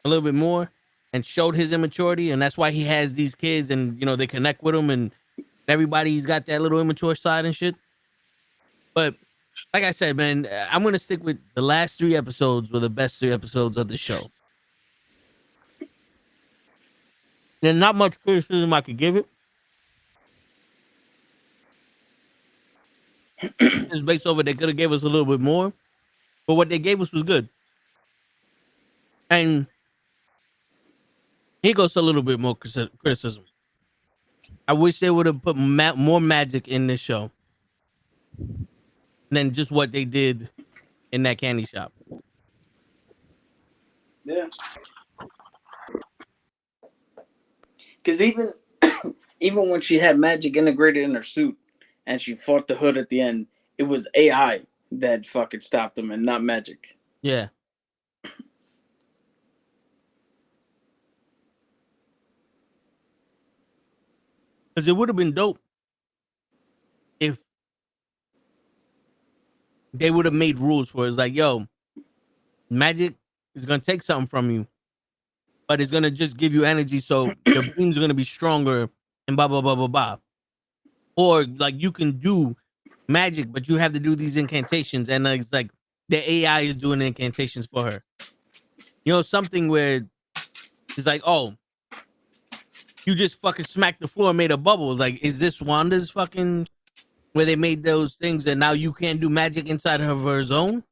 a little bit more and showed his immaturity. And that's why he has these kids and, they connect with him and everybody's got that little immature side and shit. But like I said, man, I'm going to stick with the last 3 episodes were the best 3 episodes of the show. There's not much criticism I could give it. Just based over, they could have gave us a little bit more. But what they gave us was good. And here goes a little bit more criticism. I wish they would have put more magic in this show than just what they did in that candy shop. Yeah. Because even when she had magic integrated in her suit and she fought the hood at the end, it was AI that fucking stopped them and not magic. Yeah. Because it would have been dope if they would have made rules for it. It's like, yo, magic is going to take something from you, but it's going to just give you energy. So your beams are going to be stronger and blah, blah, blah, blah, blah. Or like you can do magic, but you have to do these incantations. And it's like the AI is doing incantations for her. Something where it's like, oh, you just fucking smacked the floor and made a bubble. Like, is this Wanda's fucking where they made those things and now you can't do magic inside of her zone?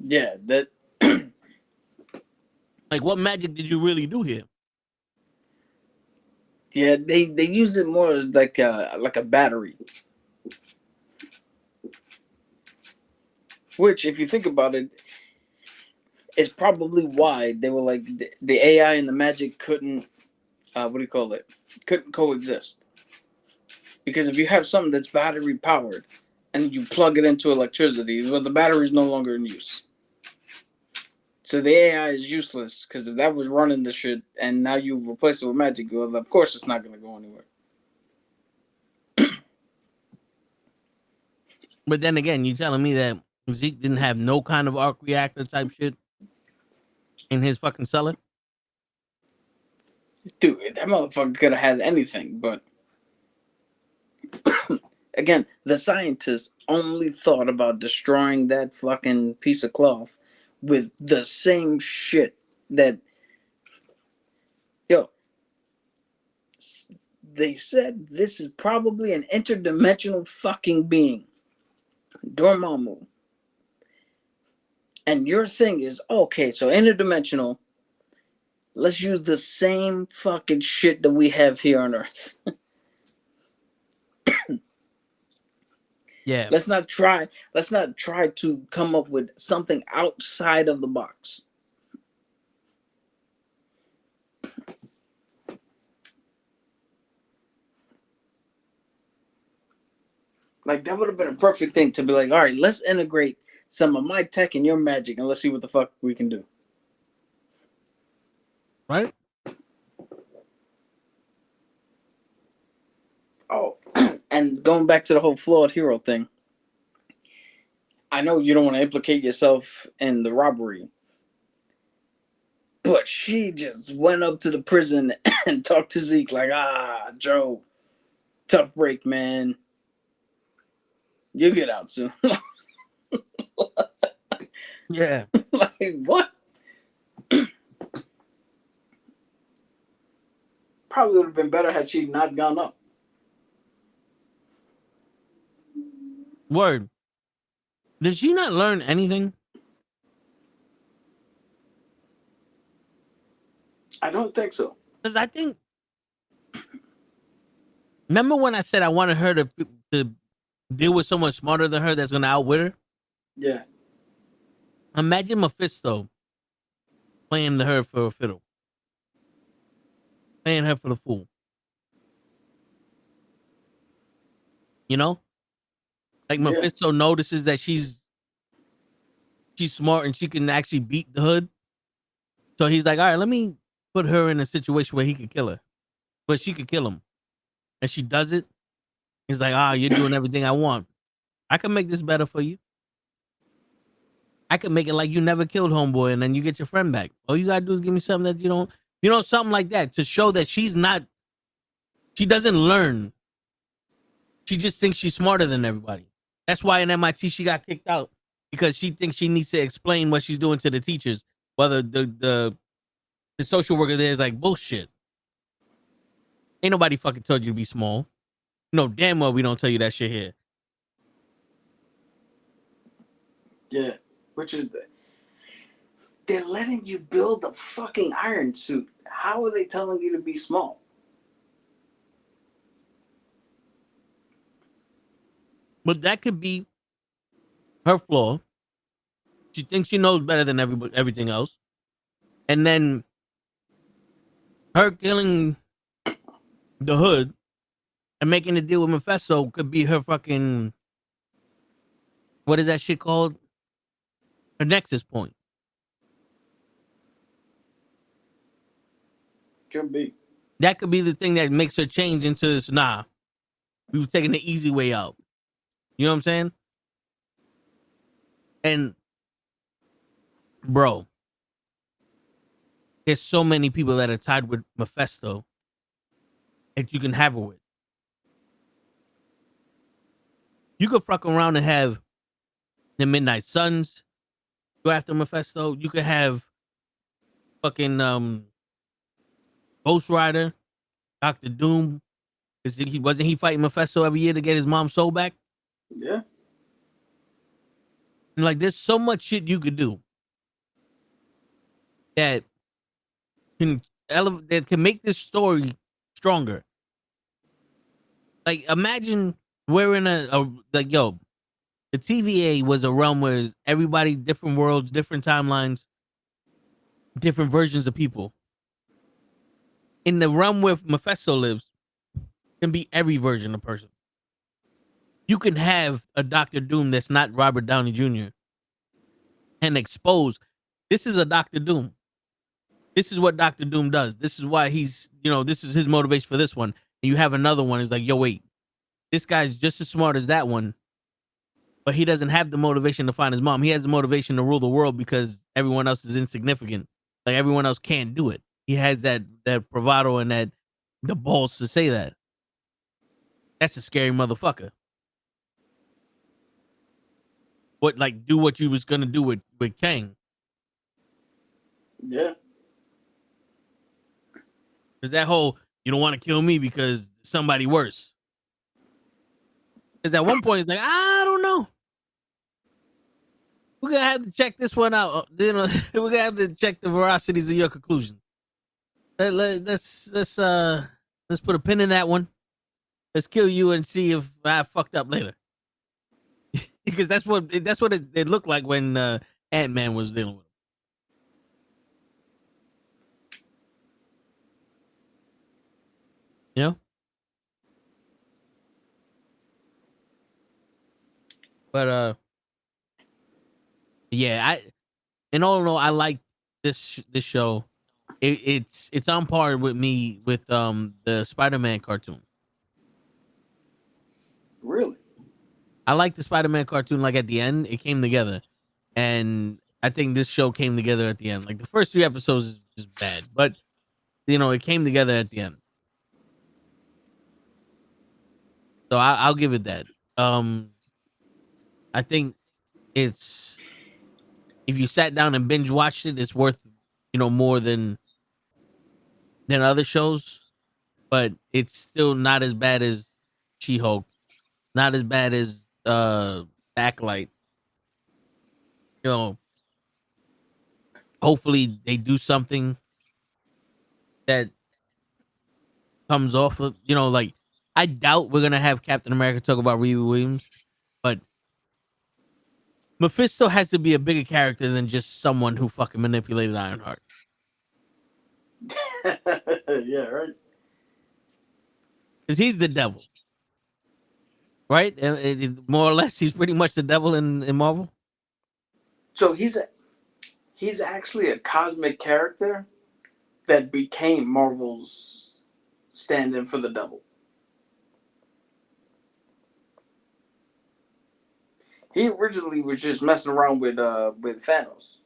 Yeah, that. Like, what magic did you really do here? Yeah, they used it more as like a battery. Which, if you think about it, is probably why they were like the AI and the magic couldn't couldn't coexist. Because if you have something that's battery powered and you plug it into electricity, well, the battery's no longer in use. So the AI is useless because if that was running the shit and now you replace it with magic, well, of course it's not going to go anywhere. But then again, you telling me that Zeke didn't have no kind of arc reactor type shit in his fucking cellar? Dude, that motherfucker could have had anything, but again, the scientists only thought about destroying that fucking piece of cloth with the same shit that, they said this is probably an interdimensional fucking being, Dormammu. And your thing is, okay, so interdimensional, let's use the same fucking shit that we have here on Earth. Yeah. Let's not try to come up with something outside of the box. Like, that would have been a perfect thing to be like, all right, let's integrate some of my tech and your magic and let's see what the fuck we can do. Right? Oh, and going back to the whole flawed hero thing, I know you don't want to implicate yourself in the robbery, but she just went up to the prison and talked to Zeke like, Joe, tough break, man. You get out soon. Yeah. Like, what? probably would have been better had she not gone up. Word. Did she not learn anything? I don't think so. Because I think. Remember when I said I wanted her to deal with someone smarter than her that's gonna outwit her? Yeah. Imagine Mephisto playing her for a fiddle, playing her for the fool. You know, like Yeah. Mephisto notices that she's smart and she can actually beat the hood. So he's like, all right, let me put her in a situation where he could kill her, but she could kill him, and she does it. He's like, you're doing everything I want. I can make this better for you. I can make it like you never killed homeboy, and then you get your friend back. All you gotta do is give me something that you don't, something like that to show that she doesn't learn. She just thinks she's smarter than everybody. That's why in MIT she got kicked out, because she thinks she needs to explain what she's doing to the teachers. Whether the social worker there is like, bullshit. Ain't nobody fucking told you to be small. No, damn well we don't tell you that shit here. Yeah. Which is they're letting you build a fucking iron suit. How are they telling you to be small? But that could be her flaw. She thinks she knows better than everything else. And then her killing the hood and making a deal with Mephisto could be her fucking, what is that shit called? Her nexus point. Could be. That could be the thing that makes her change into this. Nah, we were taking the easy way out. You know what I'm saying? And bro, there's so many people that are tied with Mephisto that you can have her with. You could fuck around and have the Midnight Suns go after Mephisto. You could have fucking Ghost Rider, Doctor Doom. Cause he wasn't he fighting Mephisto every year to get his mom's soul back? Yeah. And like, there's so much shit you could do that can that can make this story stronger. Like, imagine we're in a like, yo, the TVA was a realm where everybody, different worlds, different timelines, different versions of people. In the realm where Mephisto lives, can be every version of person. You can have a Doctor Doom that's not Robert Downey Jr. and expose, this is a Doctor Doom. This is what Doctor Doom does. This is why he's, this is his motivation for this one. And you have another one. It's like, yo, wait, this guy's just as smart as that one, but he doesn't have the motivation to find his mom. He has the motivation to rule the world because everyone else is insignificant. Like, everyone else can't do it. He has that bravado and the balls to say that. That's a scary motherfucker. What, like, do what you was gonna do with Kang? Yeah. Because that whole, you don't want to kill me because somebody worse. Because at one point it's like, I don't know. We're gonna have to check this one out. We're gonna have to check the veracities of your conclusion. Let's put a pin in that one. Let's kill you and see if I fucked up later. Because that's what it looked like when Ant-Man was dealing with him. You know? But yeah, in all, I like this show. It's on par with me with the Spider-Man cartoon. Really? I like the Spider-Man cartoon. Like, at the end, it came together, and I think this show came together at the end. Like, the first 3 episodes is just bad, but it came together at the end. So I'll give it that. I think it's, if you sat down and binge watched it, it's worth more than other shows. but it's still not as bad as She-Hulk, not as bad as Backlight. You know, hopefully they do something that comes off of, like, I doubt we're gonna have Captain America talk about Riri Williams, but Mephisto has to be a bigger character than just someone who fucking manipulated Ironheart. Yeah, right. Because he's the devil, right? More or less, he's pretty much the devil in Marvel. So he's actually a cosmic character that became Marvel's stand-in for the devil. He originally was just messing around with Thanos.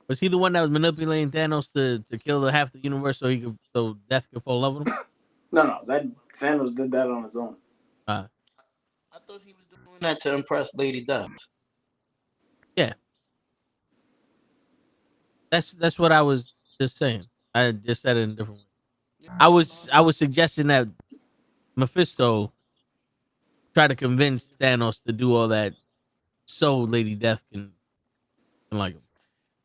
Was he the one that was manipulating Thanos to kill the half the universe so Death could fall in love with him? No, that Thanos did that on his own. Uh, I thought he was doing that to impress Lady Death. yeah, that's what I was just saying. I just said it in a different way. I was suggesting that Mephisto try to convince Thanos to do all that so Lady Death can like him.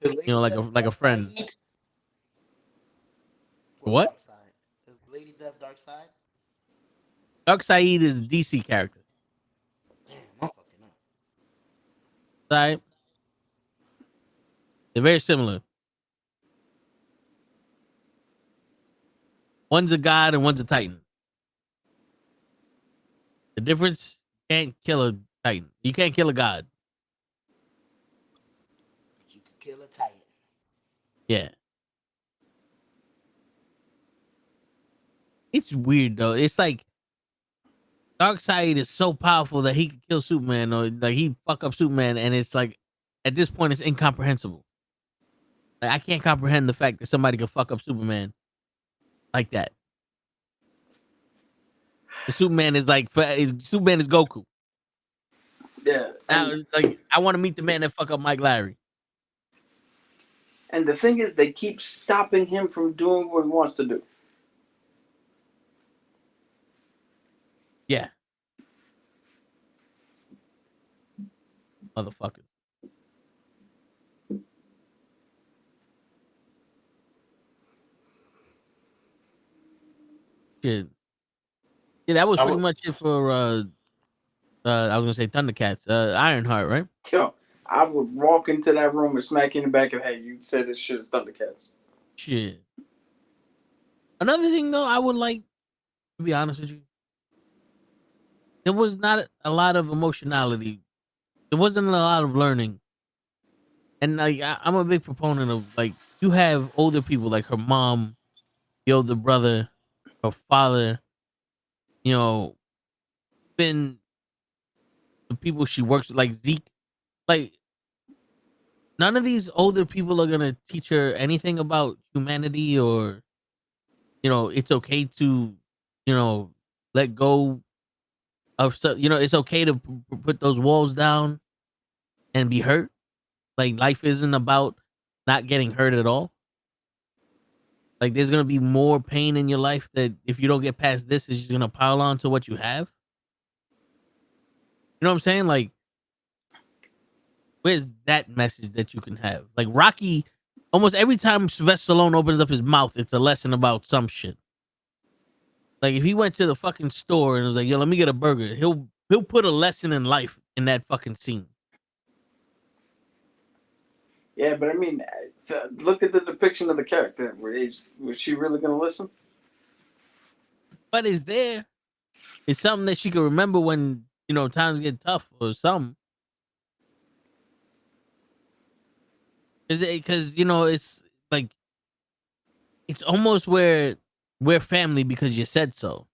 Is Lady Like Death a friend. Darkseid or What? Darkseid? Is Lady Death Darkseid? Darkseid is DC character. Damn, I'm fucking up. Right? They're very similar. One's a god and one's a titan. The difference: you can't kill a titan. You can't kill a god. But you could kill a Titan. Yeah. It's weird though. It's like Darkseid is so powerful that he could kill Superman, or like he fuck up Superman, and it's like at this point it's incomprehensible. Like, I can't comprehend the fact that somebody could fuck up Superman like that. The Superman is Superman is Goku. Yeah. Now, like, I want to meet the man that fuck up Mike Larry. And the thing is, they keep stopping him from doing what he wants to do. Yeah. Motherfuckers. Shit. Yeah, that was pretty much it for I was gonna say Thundercats. Ironheart, right? Yo, I would walk into that room and smack you in the back of the head. You said this shit is Thundercats. Shit. Another thing though, I would like to be honest with you. There was not a lot of emotionality. There wasn't a lot of learning. And like I'm a big proponent of, like, you have older people like her mom, the older brother, her father, been the people she works with, like Zeke. Like, none of these older people are gonna teach her anything about humanity, or it's okay to let go of stuff. It's okay to put those walls down and be hurt. Like, life isn't about not getting hurt at all. Like, there's gonna be more pain in your life that if you don't get past this, is just gonna pile on to what you have. You know what I'm saying? Like, where's that message that you can have? Like, Rocky, almost every time Sylvester Stallone opens up his mouth, it's a lesson about some shit. Like, if he went to the fucking store and was like, "Yo, let me get a burger," he'll put a lesson in life in that fucking scene. Yeah, but I mean, look at the depiction of the character. Was she really gonna listen? But it's there. It's something that she can remember when times get tough or something. Because it's like, it's almost where we're family because you said so.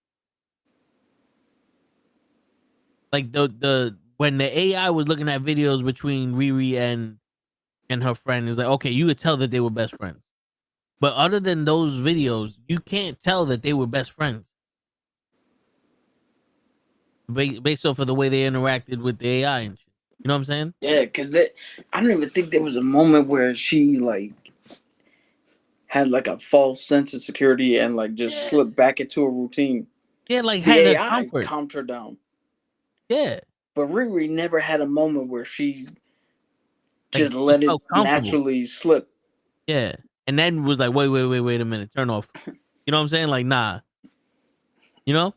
Like, the when the AI was looking at videos between Riri and her friend, is like, okay, you could tell that they were best friends. But other than those videos, you can't tell that they were best friends. Based off of the way they interacted with the AI and shit. You know what I'm saying? Yeah, because I don't even think there was a moment where she, like, had like a false sense of security and like just slipped back into a routine. Yeah, like The had a AI comfort. calmed her down. Yeah. But Riri never had a moment where she just Like, let she it felt comfortable. naturally slip. Yeah. And then was like, wait a minute, turn off. You know what I'm saying? Like, nah. You know?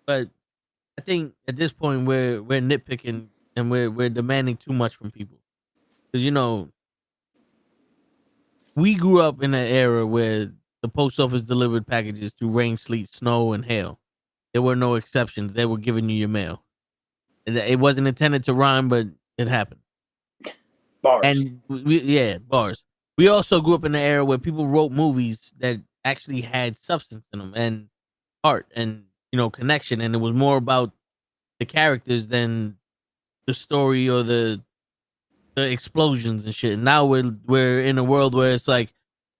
But I think at this point we're nitpicking and we're demanding too much from people. Because, you know, we grew up in an era where the post office delivered packages through rain, sleet, snow, and hail. There were no exceptions. They were giving you your mail. And it wasn't intended to rhyme, but it happened. Bars. And bars. We also grew up in an era where people wrote movies that actually had substance in them and art and, you know, connection. And it was more about the characters than the story or the explosions and shit. And now we're in a world where it's like,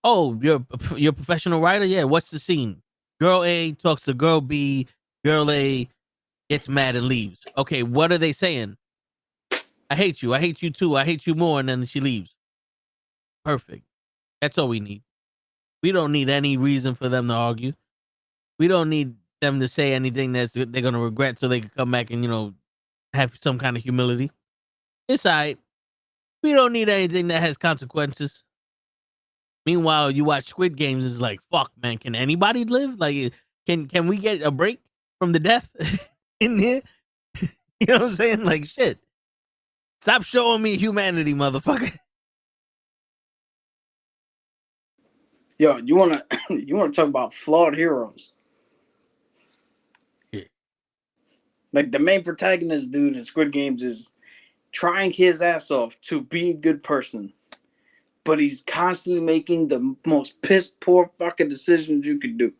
oh, you're a professional writer. Yeah, what's the scene? Girl A talks to girl B. Girl A gets mad and leaves. Okay, what are they saying? I hate you. I hate you too. I hate you more. And then she leaves. Perfect. That's all we need. We don't need any reason for them to argue. We don't need them to say anything they're gonna regret so they can come back and, you know, have some kind of humility. It's all right. We don't need anything that has consequences. Meanwhile, you watch Squid Games, it's like, fuck, man, can anybody live? Like, can we get a break from the death in here? You know what I'm saying? Like, shit. Stop showing me humanity, motherfucker. Yo, you wanna you wanna talk about flawed heroes? Yeah. Like the main protagonist dude in Squid Games is trying his ass off to be a good person, but he's constantly making the most piss poor fucking decisions you could do.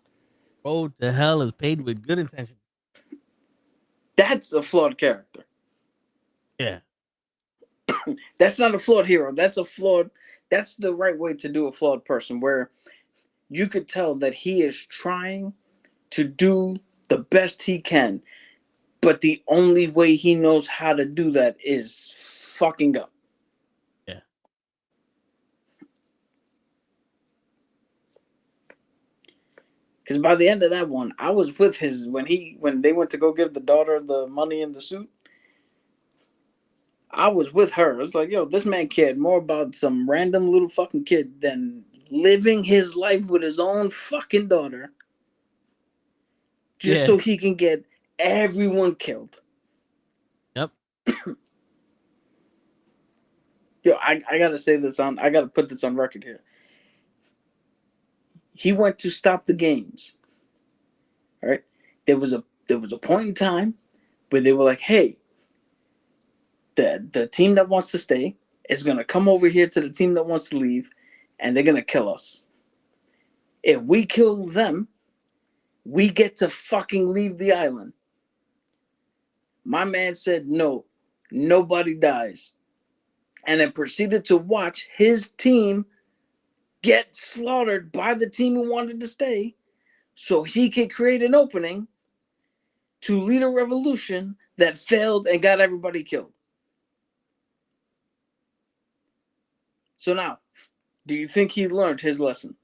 Road to hell is paid with good intention. That's a flawed character. Yeah. That's not a flawed hero. That's the right way to do a flawed person, where you could tell that he is trying to do the best he can, but the only way he knows how to do that is fucking up. Yeah. Because by the end of that one, I was with his when they went to go give the daughter the money in the suit. I was with her. It's like, yo, this man cared more about some random little fucking kid than living his life with his own fucking daughter, just so he can get everyone killed. Yep. Yo, I gotta say this on. I gotta put this on record here. He went to stop the games. All right, there was a point in time where they were like, hey, the team that wants to stay is gonna come over here to the team that wants to leave, and they're gonna kill us. If we kill them, we get to fucking leave the island. My man said no, nobody dies, and then proceeded to watch his team get slaughtered by the team who wanted to stay, so he could create an opening to lead a revolution that failed and got everybody killed. So now, do you think he learned his lesson?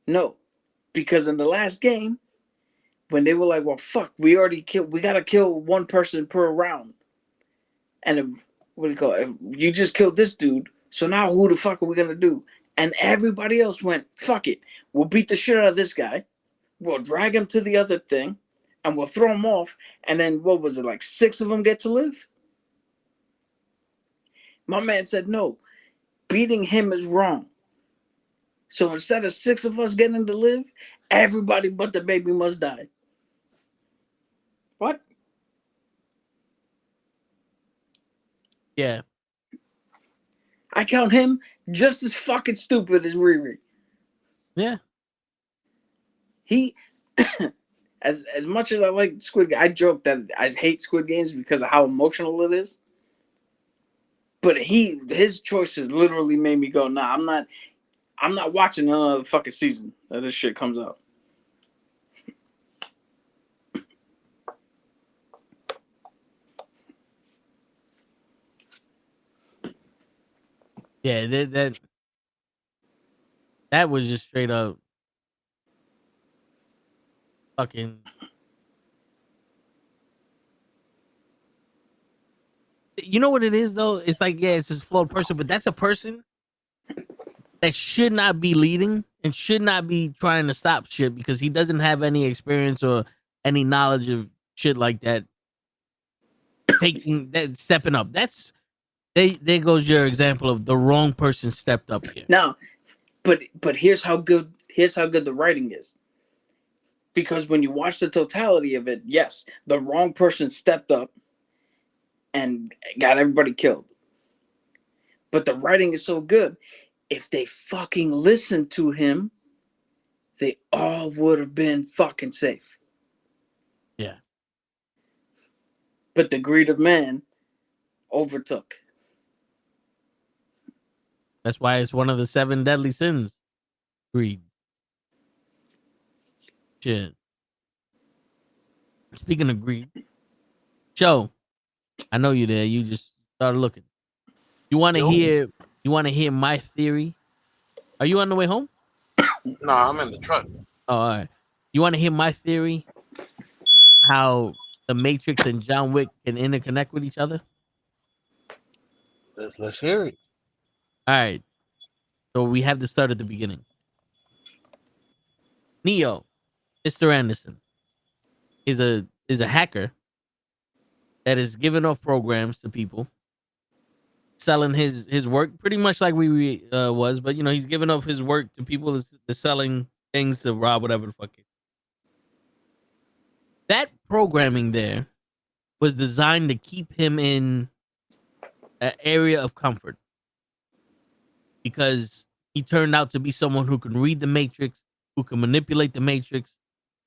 No, because in the last game, when they were like, well, fuck, we gotta kill one person per round. And what do you call it? You just killed this dude, so now who the fuck are we gonna do? And everybody else went, fuck it, we'll beat the shit out of this guy, we'll drag him to the other thing, and we'll throw him off, and then what was it, like 6 of them get to live? My man said, no, beating him is wrong. So instead of 6 of us getting to live, everybody but the baby must die. What? Yeah. I count him just as fucking stupid as Riri. Yeah. He, as much as I like Squid Game, I joke that I hate Squid Games because of how emotional it is. But his choices literally made me go, nah, I'm not watching another fucking season that this shit comes out. Yeah, that was just straight up fucking. You know what it is though? It's like, yeah, it's this flawed person, but that's a person that should not be leading and should not be trying to stop shit because he doesn't have any experience or any knowledge of shit like that. Taking that, stepping up. That's there goes your example of the wrong person stepped up here. Now, but here's how good the writing is. Because when you watch the totality of it, yes, the wrong person stepped up and got everybody killed. But the writing is so good. If they fucking listened to him, they all would have been fucking safe. Yeah. But the greed of man overtook. That's why it's one of the 7 deadly sins. Greed. Shit. Speaking of greed, Joe, I know you there. You just started looking. You want to Yo. hear? You want to hear my theory? Are you on the way home? No, I'm in the truck. Oh, all right. You want to hear my theory? How the Matrix and John Wick can interconnect with each other? Let's hear it. All right. So we have to start at the beginning. Neo, Mr. Anderson, is a hacker that is giving off programs to people, selling his work pretty much like we was, but you know he's giving up his work to people that's selling things to rob whatever the fuck. That programming there was designed to keep him in an area of comfort because he turned out to be someone who can read the Matrix, who can manipulate the Matrix,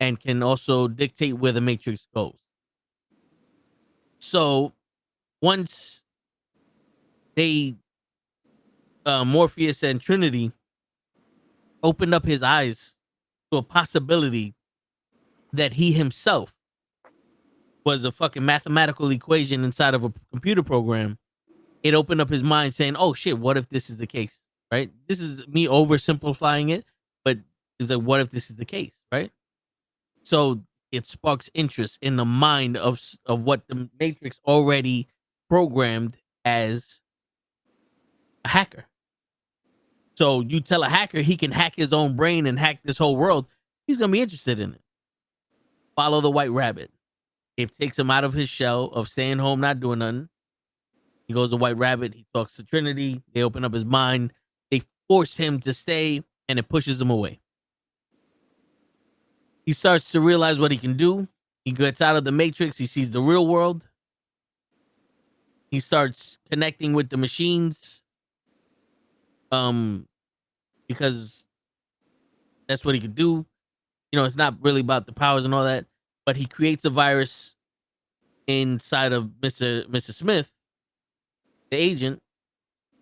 and can also dictate where the Matrix goes. So once they Morpheus and Trinity opened up his eyes to a possibility that he himself was a fucking mathematical equation inside of a computer program, it opened up his mind saying, oh shit, what if this is the case? Right? This is me oversimplifying it, but it's like, what if this is the case? Right? So it sparks interest in the mind of what the Matrix already programmed as a hacker. So you tell a hacker he can hack his own brain and hack this whole world, he's gonna be interested in it. Follow the white rabbit. It takes him out of his shell of staying home, not doing nothing. He goes to White Rabbit. He talks to Trinity. They open up his mind. They force him to stay, and it pushes him away. He starts to realize what he can do. He gets out of the Matrix. He sees the real world. He starts connecting with the machines. Because that's what he could do. You know, it's not really about the powers and all that, but he creates a virus inside of Mr. Smith, the agent,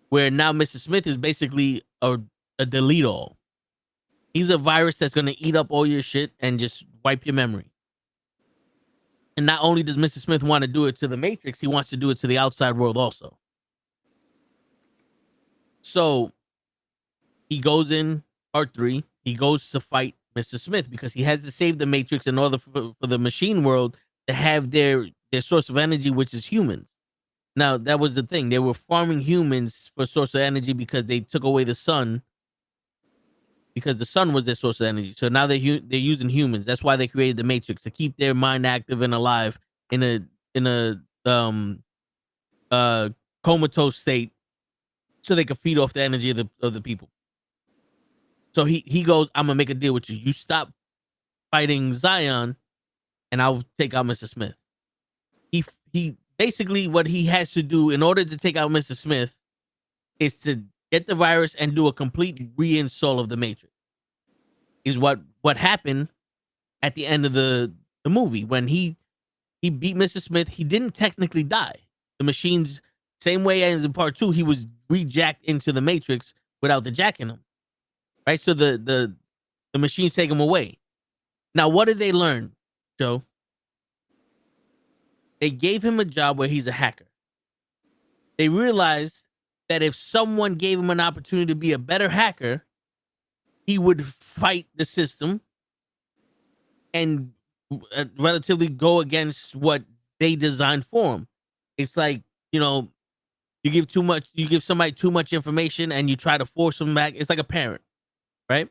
where now Mr. Smith is basically a delete all. He's a virus that's going to eat up all your shit and just wipe your memory. And not only does Mr. Smith want to do it to the Matrix, he wants to do it to the outside world also. So he goes in part 3. He goes to fight Mr. Smith because he has to save the Matrix in order for the machine world to have their source of energy, which is humans. Now, that was the thing. They were farming humans for source of energy because they took away the sun, because the sun was their source of energy. So now they're using humans. That's why they created the Matrix, to keep their mind active and alive in a comatose state, so they could feed off the energy of the people. So he goes, I'm gonna make a deal with you. You stop fighting Zion, and I'll take out Mr. Smith. He basically, what he has to do in order to take out Mr. Smith is to get the virus and do a complete reinstall of the Matrix. Is what happened at the end of the movie when he beat Mr. Smith. He didn't technically die. The machines, same way as in part 2, he was rejacked into the Matrix without the jacking him. Right? So the machines take him away. Now, what did they learn, Joe? They gave him a job where he's a hacker. They realized that if someone gave him an opportunity to be a better hacker, he would fight the system and relatively go against what they designed for him. It's like, you know, you give somebody too much information and you try to force them back. It's like a parent, right?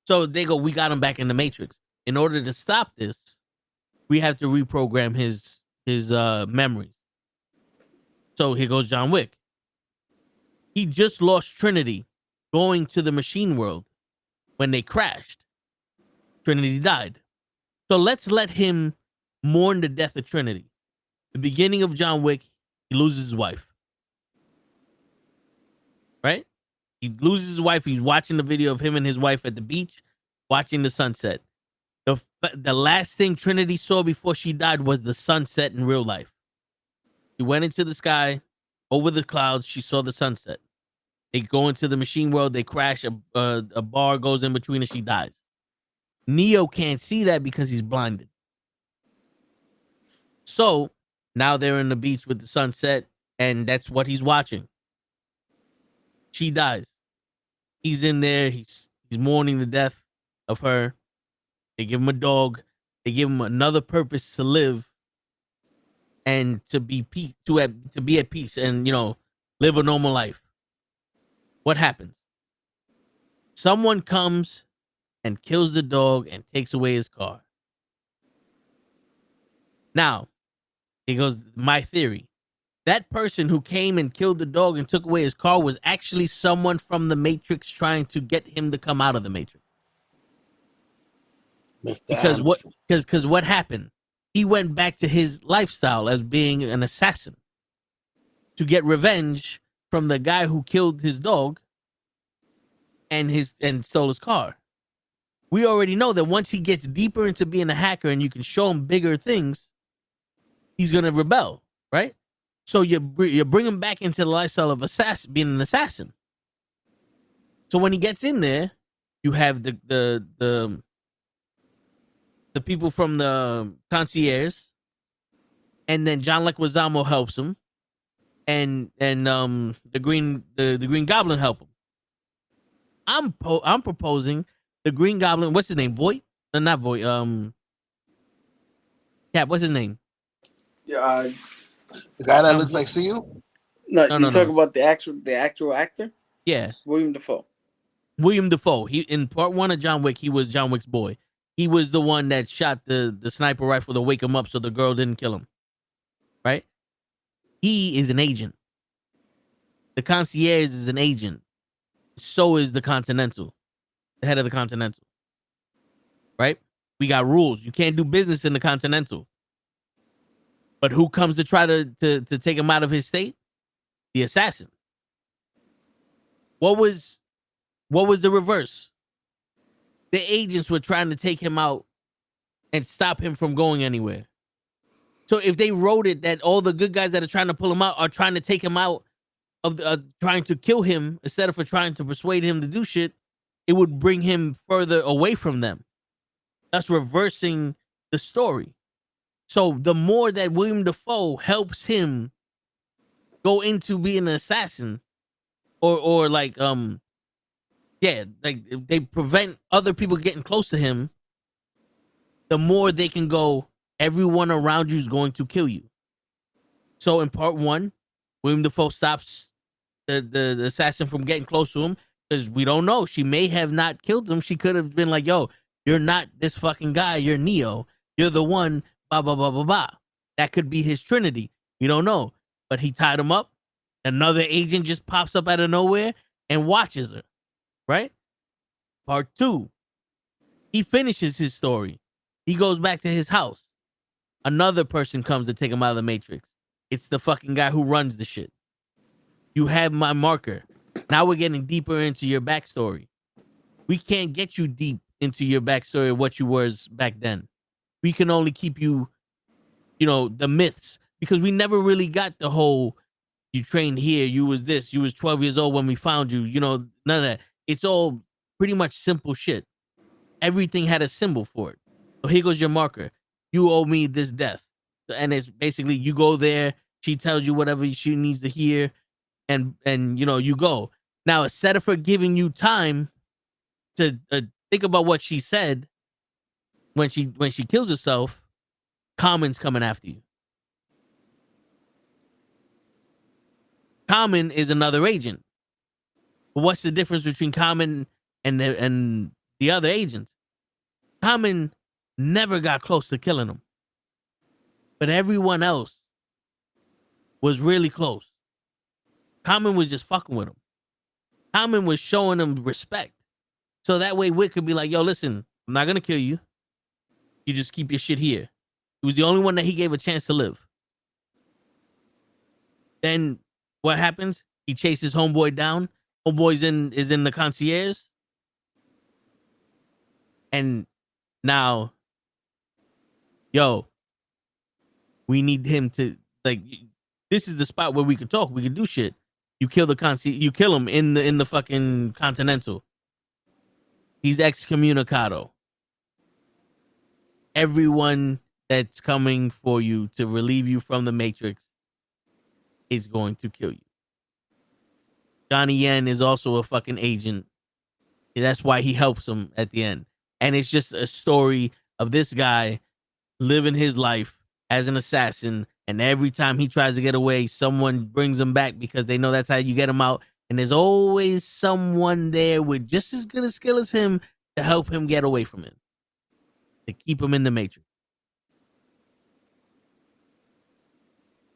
So they go, we got him back in the Matrix. In order to stop this, we have to reprogram his memories. So here goes John Wick. He just lost Trinity going to the machine world when they crashed. Trinity died. So let's let him mourn the death of Trinity. The beginning of John Wick, he loses his wife. Right? He loses his wife. He's watching the video of him and his wife at the beach, watching the sunset. The last thing Trinity saw before she died was the sunset in real life. She went into the sky, over the clouds. She saw the sunset. They go into the machine world. They crash. A bar goes in between and she dies. Neo can't see that because he's blinded. So now they're in the beach with the sunset, and that's what he's watching. She dies. He's in there. He's mourning the death of her. They give him a dog. They give him another purpose to live and to be peace, to be at peace, and, you know, live a normal life. What happens? Someone comes and kills the dog and takes away his car. Now, he goes, my theory. That person who came and killed the dog and took away his car was actually someone from the Matrix trying to get him to come out of the Matrix. Because what happened? He went back to his lifestyle as being an assassin to get revenge from the guy who killed his dog and stole his car. We already know that once he gets deeper into being a hacker and you can show him bigger things, he's gonna rebel, right? So you bring him back into the lifestyle of being an assassin. So when he gets in there, you have the people from the concierge, and then John Leguizamo helps him, and the Green Goblin help him. I'm proposing the Green Goblin. What's his name? Voight? No, not Voight. Cap. What's his name? Yeah. The guy that looks like Seal? No, you talk about the actual actor? Yeah. William Dafoe. William Dafoe. He in part 1 of John Wick, he was John Wick's boy. He was the one that shot the sniper rifle to wake him up so the girl didn't kill him. Right? He is an agent. The concierge is an agent. So is the Continental. The head of the Continental. Right? We got rules. You can't do business in the Continental. But who comes to try to take him out of his state? The assassin. What was the reverse? The agents were trying to take him out and stop him from going anywhere. So if they wrote it that all the good guys that are trying to pull him out are trying to take him out of trying to kill him instead of trying to persuade him to do shit, it would bring him further away from them. That's reversing the story. So the more that William Dafoe helps him go into being an assassin, or like they prevent other people getting close to him, the more they can go, everyone around you is going to kill you. So in part 1, William Dafoe stops the assassin from getting close to him because we don't know. She may have not killed him. She could have been like, yo, you're not this fucking guy. You're Neo. You're the one, blah, blah, blah, blah, blah. That could be his Trinity. We don't know. But he tied him up. Another agent just pops up out of nowhere and watches her. Right? Part 2. He finishes his story. He goes back to his house. Another person comes to take him out of the Matrix. It's the fucking guy who runs the shit. You have my marker. Now we're getting deeper into your backstory. We can't get you deep into your backstory of what you was back then. We can only keep you, the myths, because we never really got the whole, you trained here, you was this, you was 12 years old when we found you, none of that. It's all pretty much simple shit. Everything had a symbol for it. So here goes your marker. You owe me this death. And it's basically, you go there, she tells you whatever she needs to hear. and you go. Now, instead of her giving you time to think about what she said when she kills herself, Common's coming after you. Common is another agent. But what's the difference between Common and the other agents? Common never got close to killing him, but everyone else was really close. Common was just fucking with him. Common was showing him respect. So that way Wick could be like, yo, listen, I'm not going to kill you. You just keep your shit here. He was the only one that he gave a chance to live. Then what happens? He chases homeboy down. Homeboy's is in the concierge. And now, yo, we need him to, like, this is the spot where we could talk. We could do shit. You kill the you kill him in the fucking Continental. He's excommunicado. Everyone that's coming for you to relieve you from the Matrix is going to kill you. Johnny Yen is also a fucking agent. That's why he helps him at the end. And it's just a story of this guy living his life as an assassin. And every time he tries to get away, someone brings him back because they know that's how you get him out. And there's always someone there with just as good a skill as him to help him get away from it, to keep him in the Matrix.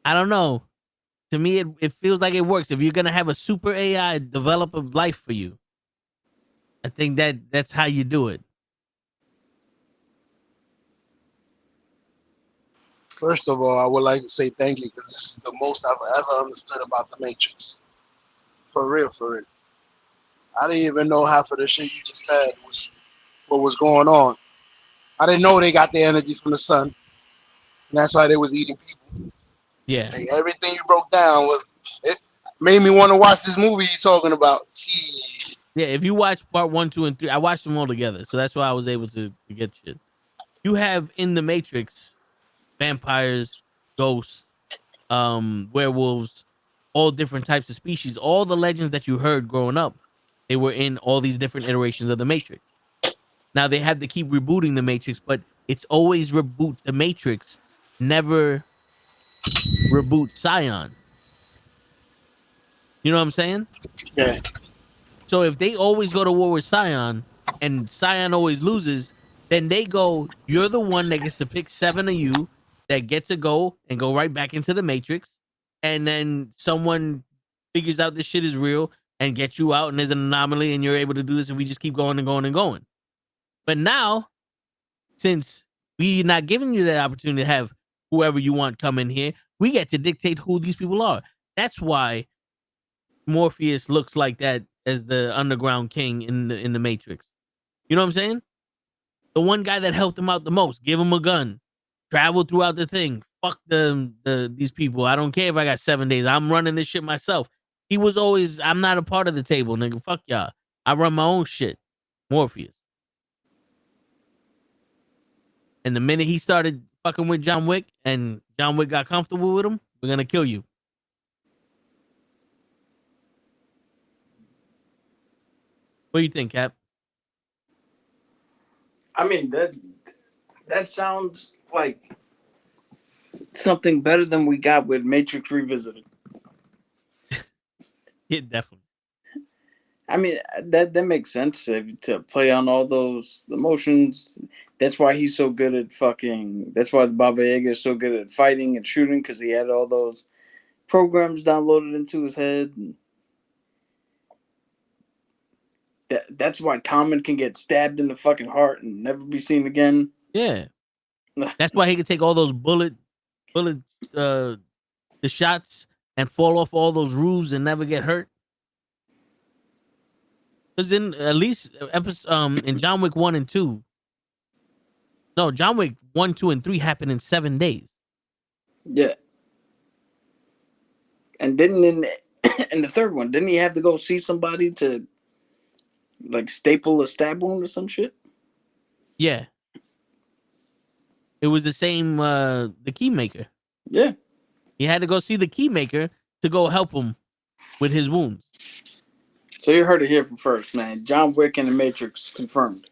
I don't know. To me, it feels like it works. If you're going to have a super AI develop a life for you, I think that's how you do it. First of all, I would like to say thank you because this is the most I've ever understood about the Matrix. For real, for real. I didn't even know half of the shit you just said was what was going on. I didn't know they got their energy from the sun, and that's why they was eating people. Yeah. Like, everything you broke down it made me want to watch this movie you're talking about. Gee. Yeah, if you watch part 1, 2, and 3, I watched them all together, so that's why I was able to get shit. You have in the Matrix vampires, ghosts, werewolves, all different types of species. All the legends that you heard growing up, they were in all these different iterations of the Matrix. Now they had to keep rebooting the Matrix, but it's always reboot the Matrix, never reboot Scion. You know what I'm saying? Yeah. So if they always go to war with Scion and Scion always loses, then they go, you're the one that gets to pick 7 of you that get to go and go right back into the Matrix. And then someone figures out this shit is real and gets you out and there's an anomaly and you're able to do this and we just keep going and going and going. But now, since we're not giving you that opportunity to have whoever you want come in here, we get to dictate who these people are. That's why Morpheus looks like that as the underground king in the Matrix. You know what I'm saying? The one guy that helped him out the most, give him a gun, travel throughout the thing. Fuck these people. I don't care if I got 7 days. I'm running this shit myself. He was always, I'm not a part of the table, nigga. Fuck y'all. I run my own shit. Morpheus. And the minute he started fucking with John Wick and John Wick got comfortable with him, we're gonna kill you. What do you think, Cap? I mean, that sounds like something better than we got with Matrix Revisited. Yeah, definitely. I mean, that makes sense to play on all those emotions. That's why he's so good at fucking. That's why the Baba Yaga is so good at fighting and shooting, because he had all those programs downloaded into his head. And that's why Common can get stabbed in the fucking heart and never be seen again. Yeah. That's why he can take all those bullet the shots and fall off all those roofs and never get hurt. Because in at least in John Wick 1 and 2. No, John Wick 1, 2, and 3 happened in 7 days. Yeah. And then in the third one, didn't he have to go see somebody to like staple a stab wound or some shit? Yeah. It was the same the key maker. Yeah. He had to go see the key maker to go help him with his wounds. So you heard it here from first, man. John Wick and the Matrix confirmed.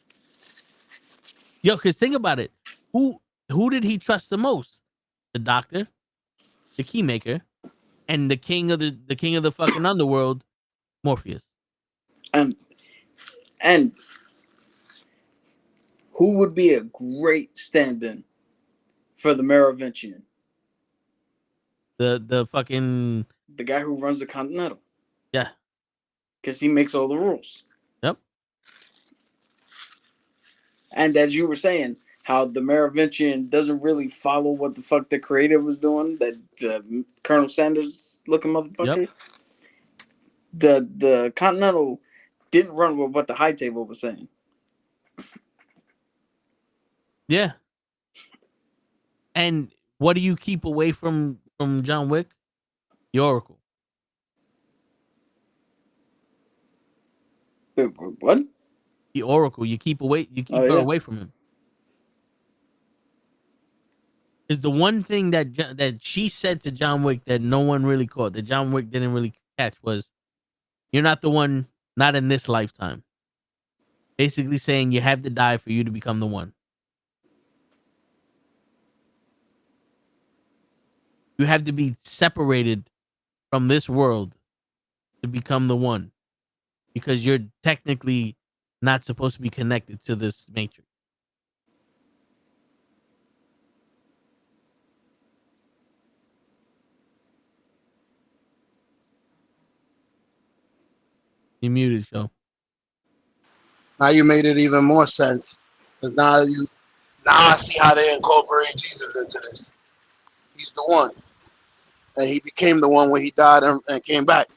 Yo, because think about it. Who did he trust the most? The doctor, the keymaker, and the king of the fucking underworld, Morpheus. And who would be a great stand-in for the Merovingian? The fucking The guy who runs the Continental. yeah. Because he makes all the rules. Yep. And as you were saying, how the Merovingian doesn't really follow what the fuck the creator was doing, that Colonel Sanders looking motherfucker. Yep. The Continental didn't run with what the High Table was saying. Yeah. And what do you keep away from John Wick? The Oracle. What? The Oracle. You keep her away from him. Is the one thing that she said to John Wick that no one really caught, that John Wick didn't really catch, was, "You're not the one, not in this lifetime." Basically saying you have to die for you to become the one. You have to be separated from this world to become the one, because you're technically not supposed to be connected to this matrix. You muted, show. Now you made it even more sense, because now I see how they incorporate Jesus into this. He's the one, and he became the one when he died and came back.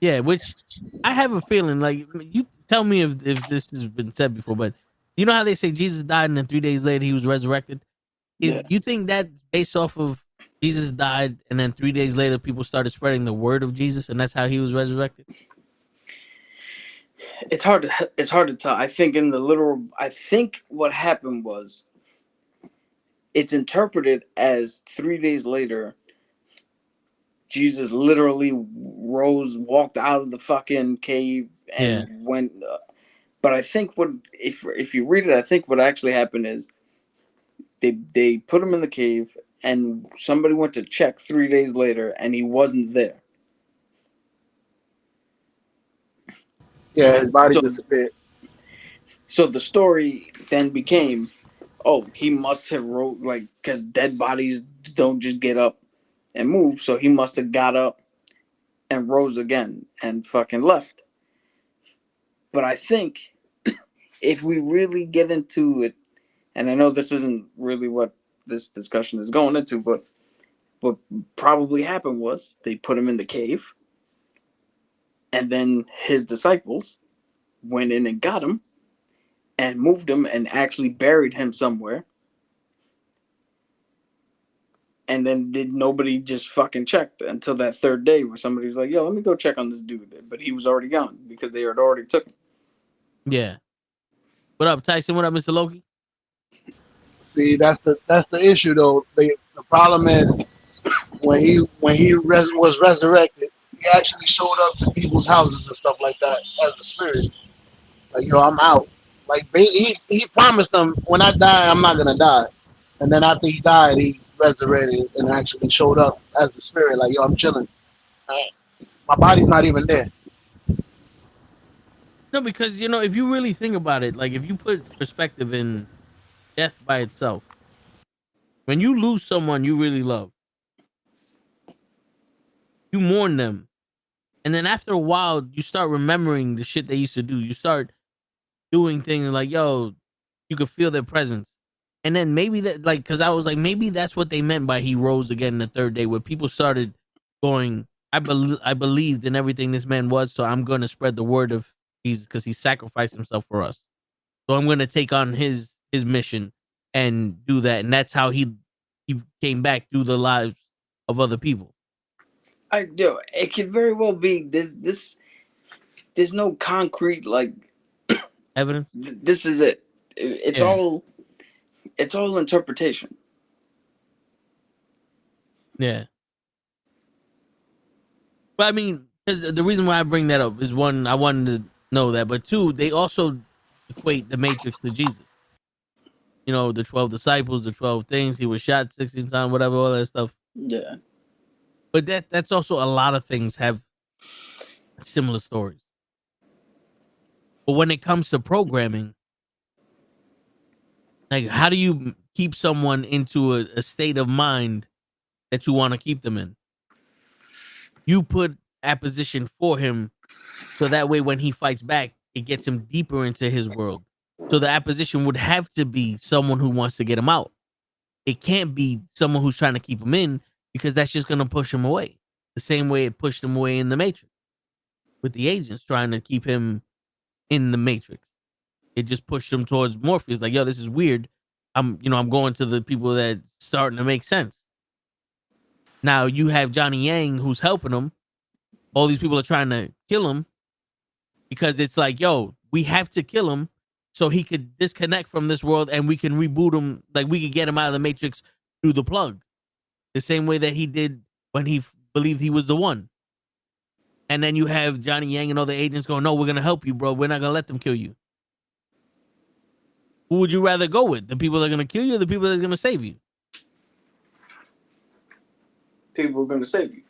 Yeah, which I have a feeling, like, you tell me if this has been said before, but you know how they say Jesus died and then 3 days later he was resurrected? Yeah. You think that based off of Jesus died and then 3 days later people started spreading the word of Jesus and that's how he was resurrected? It's hard to tell. I think what happened was it's interpreted as 3 days later Jesus literally walked out of the fucking cave and went. But I think if you read it, I think what actually happened is they put him in the cave and somebody went to check 3 days later and he wasn't there. Yeah, his body disappeared. So the story then became, oh, he must have because dead bodies don't just get up and move, so he must have got up and rose again and fucking left. But I think if we really get into it, and I know this isn't really what this discussion is going into, but what probably happened was they put him in the cave, and then his disciples went in and got him and moved him and actually buried him somewhere. And then nobody just fucking checked until that third day where somebody was like, yo, let me go check on this dude. But he was already gone because they had already took him. Yeah. What up, Tyson? What up, Mr. Loki? See, that's the issue though. The problem is when he was resurrected, he actually showed up to people's houses and stuff like that as a spirit. Like, yo, I'm out. Like, he promised them, when I die, I'm not gonna die. And then after he died, he resurrected and actually showed up as the spirit. Like, yo, I'm chilling. My body's not even there. No, because, if you really think about it, like, if you put perspective in death by itself, when you lose someone you really love, you mourn them. And then after a while, you start remembering the shit they used to do. You start doing things like, yo, you could feel their presence. And then maybe that, like, because I was like, maybe that's what they meant by he rose again the third day, where people started going, I believed in everything this man was, so I'm going to spread the word of because he sacrificed himself for us. So I'm going to take on his mission and do that. And that's how he came back through the lives of other people. It could very well be this. There's no concrete like evidence. This is it. It's all interpretation. Yeah. But I mean, Because the reason why I bring that up is one, I wanted to know that, but two, they also equate the Matrix to Jesus. You know, the 12 disciples, the 12 things. He was shot 16 times, whatever, all that stuff. Yeah. But that's also a lot of things have similar stories. But when it comes to programming, like how do you keep someone into a state of mind that you want to keep them in? You put apposition for him so that way when he fights back, it gets him deeper into his world. So the apposition would have to be someone who wants to get him out. It can't be someone who's trying to keep him in because that's just going to push him away. The same way it pushed him away in the Matrix with the agents trying to keep him in the Matrix. It just pushed him towards Morpheus. Like, yo, this is weird. I'm going to the people that starting to make sense. Now you have Johnny Yang who's helping him. All these people are trying to kill him because it's like, yo, we have to kill him so he could disconnect from this world and we can reboot him. Like we could get him out of the Matrix through the plug. The same way that he did when he believed he was the one. And then you have Johnny Yang and other agents going, no, we're going to help you, bro. We're not going to let them kill you. Who would you rather go with? The people that are going to kill you or the people that are going to save you? People are going to save you.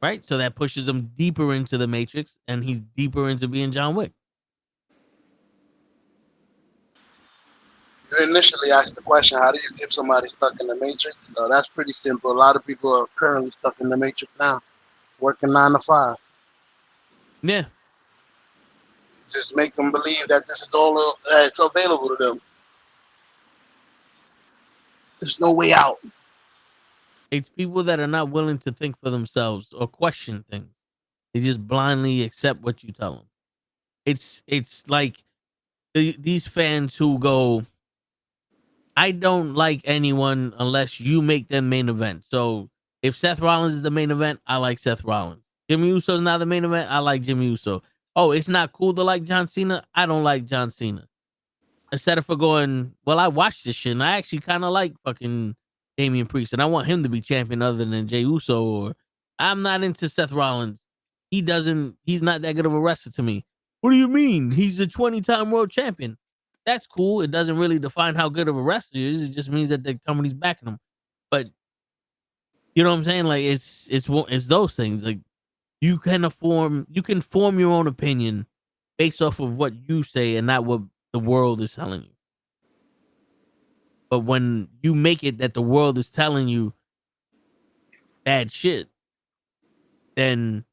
Right? So that pushes him deeper into the Matrix and he's deeper into being John Wick. You initially asked the question, how do you keep somebody stuck in the Matrix? That's pretty simple. A lot of people are currently stuck in the Matrix now, working 9 to 5. Yeah. Just make them believe that this is all that's available to them. There's no way out. It's people that are not willing to think for themselves or question things. They just blindly accept what you tell them. It's like these fans who go, I don't like anyone unless you make them main event. So if Seth Rollins is the main event, I like Seth Rollins. Jimmy Uso's not the main event, I like Jimmy Uso. Oh, it's not cool to like John Cena, I don't like John Cena. Instead of going, well, I watched this shit and I actually kind of like fucking Damian Priest and I want him to be champion other than Jey Uso, or I'm not into Seth Rollins. He's not that good of a wrestler to me. What do you mean? He's a 20-time world champion. That's cool. It doesn't really define how good of a wrestler he is. It just means that the company's backing him. But you know what I'm saying? Like it's those things. Like you can form your own opinion based off of what you say and not what the world is telling you. But when you make it that the world is telling you bad shit, then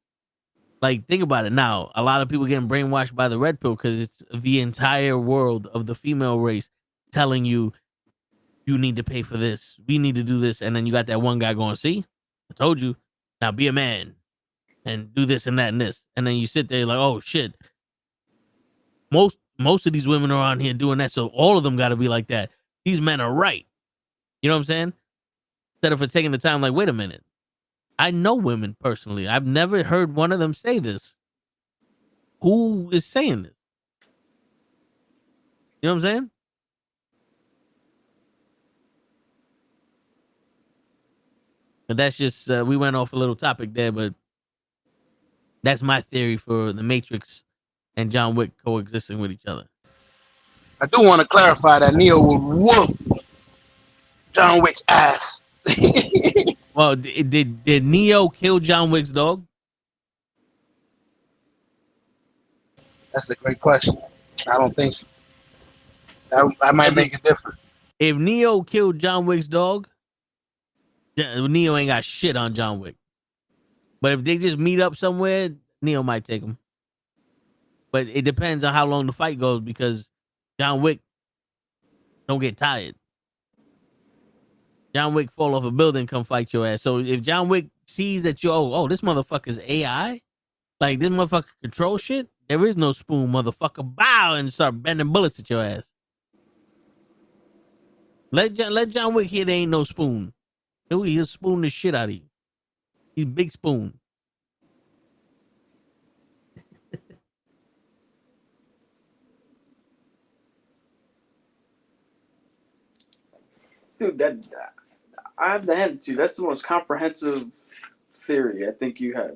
like think about it now. A lot of people getting brainwashed by the red pill because it's the entire world of the female race telling you you need to pay for this. We need to do this. And then you got that one guy going, see, I told you. Now be a man and do this and that and this. And then you sit there like, oh shit. Most of these women are on here doing that. So all of them got to be like that. These men are right. You know what I'm saying? Instead of taking the time, like, wait a minute. I know women personally. I've never heard one of them say this. Who is saying this? You know what I'm saying? And that's just, we went off a little topic there, but that's my theory for the Matrix and John Wick coexisting with each other. I do want to clarify that Neo will whoop John Wick's ass. Well, did Neo kill John Wick's dog? That's a great question. I don't think so. I might make it different. If Neo killed John Wick's dog, Neo ain't got shit on John Wick. But if they just meet up somewhere, Neo might take him. But it depends on how long the fight goes because John Wick don't get tired. John Wick fall off a building, come fight your ass. So if John Wick sees that this motherfucker's AI, like this motherfucker control shit, there is no spoon, motherfucker. Bow and start bending bullets at your ass. Let John Wick hear there ain't no spoon. He'll spoon the shit out of you. He's big spoon. Dude, that I have to hand it to you. That's the most comprehensive theory I think you have.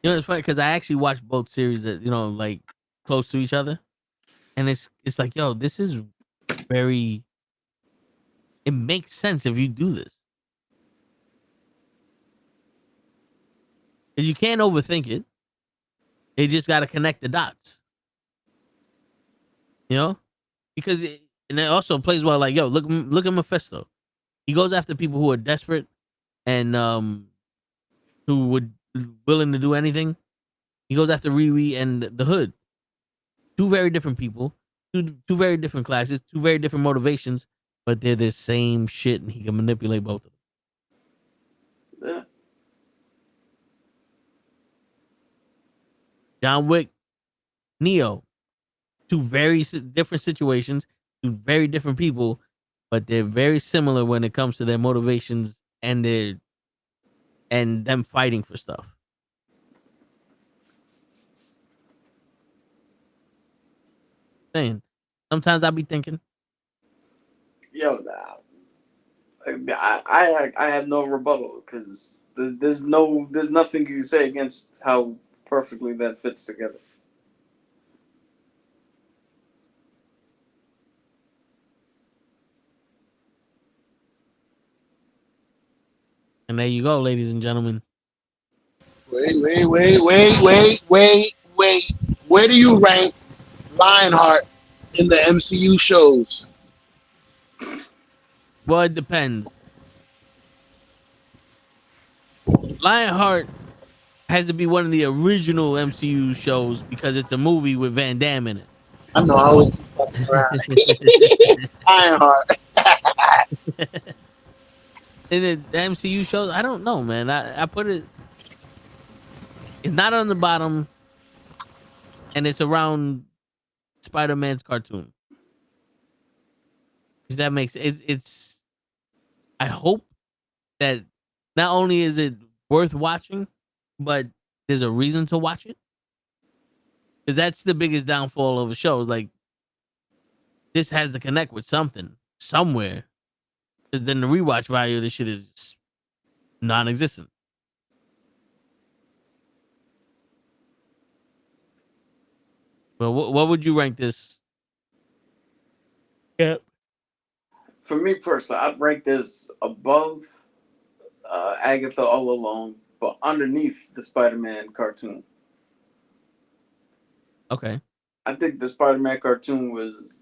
You know, it's funny because I actually watched both series that like close to each other, and it's like, yo, this is very. It makes sense if you do this. And you can't overthink it. You just got to connect the dots. You know, because and it also plays well. Like, yo, look at Mephisto. He goes after people who are desperate and who would willing to do anything. He goes after Riri and the Hood. Two very different people, two very different classes, two very different motivations, but they're the same shit, and he can manipulate both of them. Yeah. John Wick, Neo, two very different situations, two very different people, but they're very similar when it comes to their motivations and them fighting for stuff. Saying, sometimes I'll be thinking, Yo, I have no rebuttal because there's nothing you can say against how perfectly that fits together. and there you go, ladies and gentlemen. Wait. Where do you rank Lionheart in the MCU shows? Well, it depends. Lionheart has to be one of the original MCU shows because it's a movie with Van Damme in it. I know I always keep fucking around. Lionheart. In the MCU shows, I don't know, man. I put it. It's not on the bottom, and it's around Spider-Man's cartoon. If that makes it's. I hope that not only is it worth watching, but there's a reason to watch it. Because that's the biggest downfall of a show. Is like this has to connect with something somewhere. Because then the rewatch value of this shit is non-existent. But what would you rank this? Yep. For me personally, I'd rank this above Agatha All Alone, but underneath the Spider-Man cartoon. Okay. I think the Spider-Man cartoon was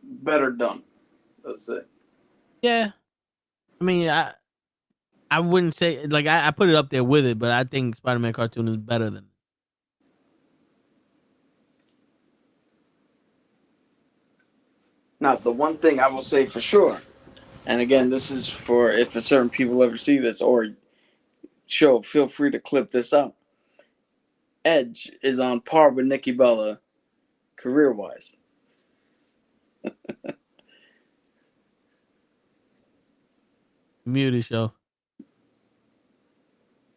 better done. Let's say. Yeah. I mean, I wouldn't say like I put it up there with it, but I think Spider-Man cartoon is better than. Now, the one thing I will say for sure, and again, this is for if certain people ever see this or show, feel free to clip this out. Edge is on par with Nikki Bella career-wise. Muted show.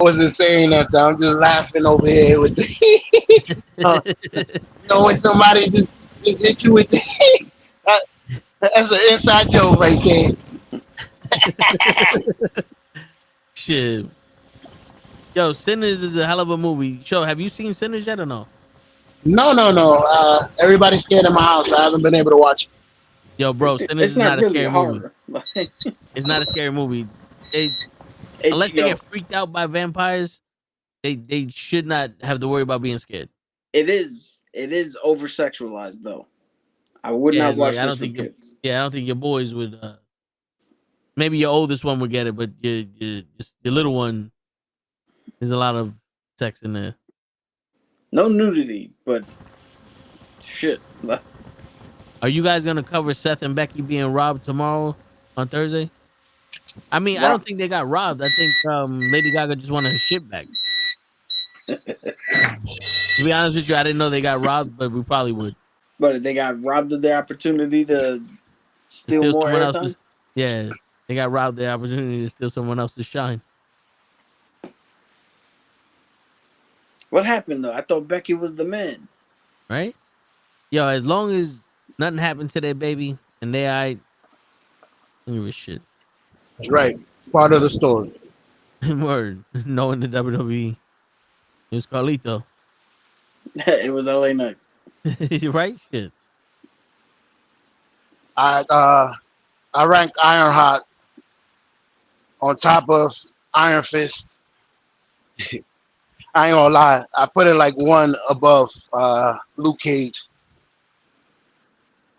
I wasn't saying that though. I'm just laughing over here with the when somebody just hit you with the that's an inside joke right there. Shit. Yo, Sinners is a hell of a movie. Show, have you seen Sinners yet or no? No. Everybody's scared in my house. I haven't been able to watch it. Yo, bro, Sinners It's is not not a really scary a movie. horror. It's not a scary movie. Unless they get freaked out by vampires, they should not have to worry about being scared. It is over sexualized though. I would not watch this with kids. I don't think your boys would. Maybe your oldest one would get it, but your little one, there's a lot of sex in there. No nudity, but shit. Are you guys gonna cover Seth and Becky being robbed tomorrow on Thursday? I mean, I don't think they got robbed. I think Lady Gaga just wanted her shit back. To be honest with you, I didn't know they got robbed, but we probably would. But they got robbed of their opportunity to steal more airtime? Yeah, they got robbed their opportunity to steal someone else's shine. What happened though? I thought Becky was the man. Right? Yo, as long as nothing happened to their baby and they I don't give a shit. Right. It's part of the story. Word. Knowing the WWE. It was Carlito. It was LA Knight. Right? Shit. I rank Ironheart on top of Iron Fist. I ain't gonna lie. I put it like one above Luke Cage.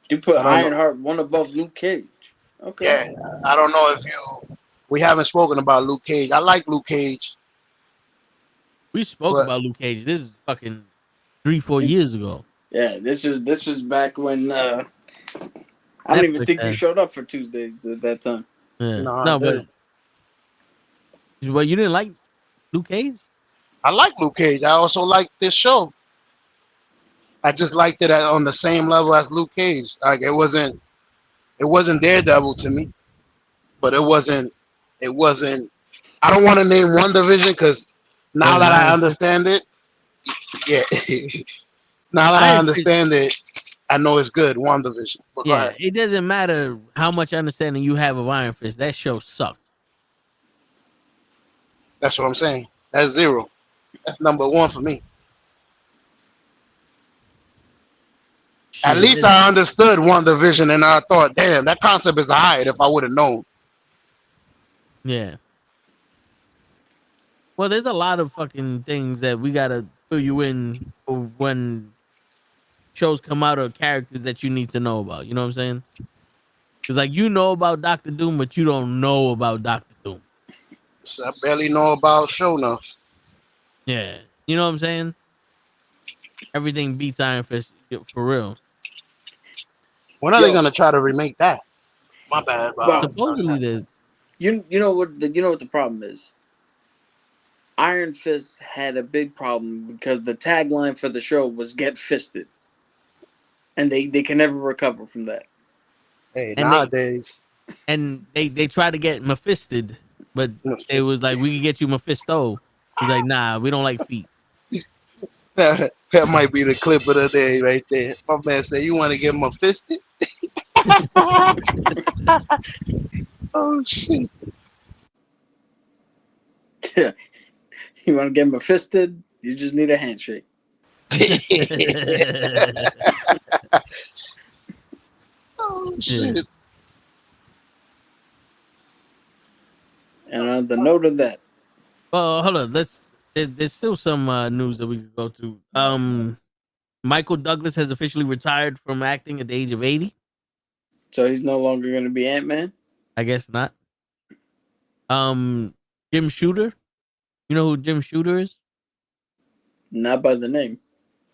You put I don't know. Ironheart one above Luke Cage. Okay. Yeah, I don't know if we haven't spoken about Luke Cage. I like Luke Cage, We spoke but about Luke Cage. This is fucking 3-4 years ago. Yeah, this was back when I don't even Netflix think you has. showed up for Tuesdays at that time. Yeah. no, I No, didn't. but you didn't like Luke Cage? I like Luke Cage. I also like this show. I just liked it on the same level as Luke Cage. Like it wasn't Daredevil to me, but it wasn't. I don't want to name one division because now Wasn't that I Iron Fist? understand it, yeah. Now that I Iron Fist. understand it, I know it's good. One division. But go Yeah, ahead. it doesn't matter how much understanding you have of Iron Fist. That show sucked. That's what I'm saying. That's zero. That's number one for me. At Shit. least I understood one division, and I thought, damn, that concept is alright if I would have known. Yeah. Well, there's a lot of fucking things that we gotta fill you in for when shows come out or characters that you need to know about. You know what I'm saying? It's like you know about Doctor Doom, but you don't know about Doctor Doom. So I barely know about show enough. Yeah. You know what I'm saying? Everything beats Iron Fist for real. When are they Yo, gonna try to remake that? My bad. well, Supposedly there's you know what the problem is. Iron Fist had a big problem because the tagline for the show was "Get Fisted," and they can never recover from that. Hey, and they nowadays, they try to get Mephisted, but it was like we can get you Mephisto. He's like, nah, we don't like feet. that might be the clip of the day right there. My man said, "You want to get him fisted?" Oh shit! You want to get Mephisted? You just need a handshake. Oh Yeah. shit! And on the note of that, Well, hold on. There's still some news that we could go to. Michael Douglas has officially retired from acting at the age of 80. so he's no longer going to be Ant-Man? I guess not. Jim Shooter. You know who Jim Shooter is? Not by the name.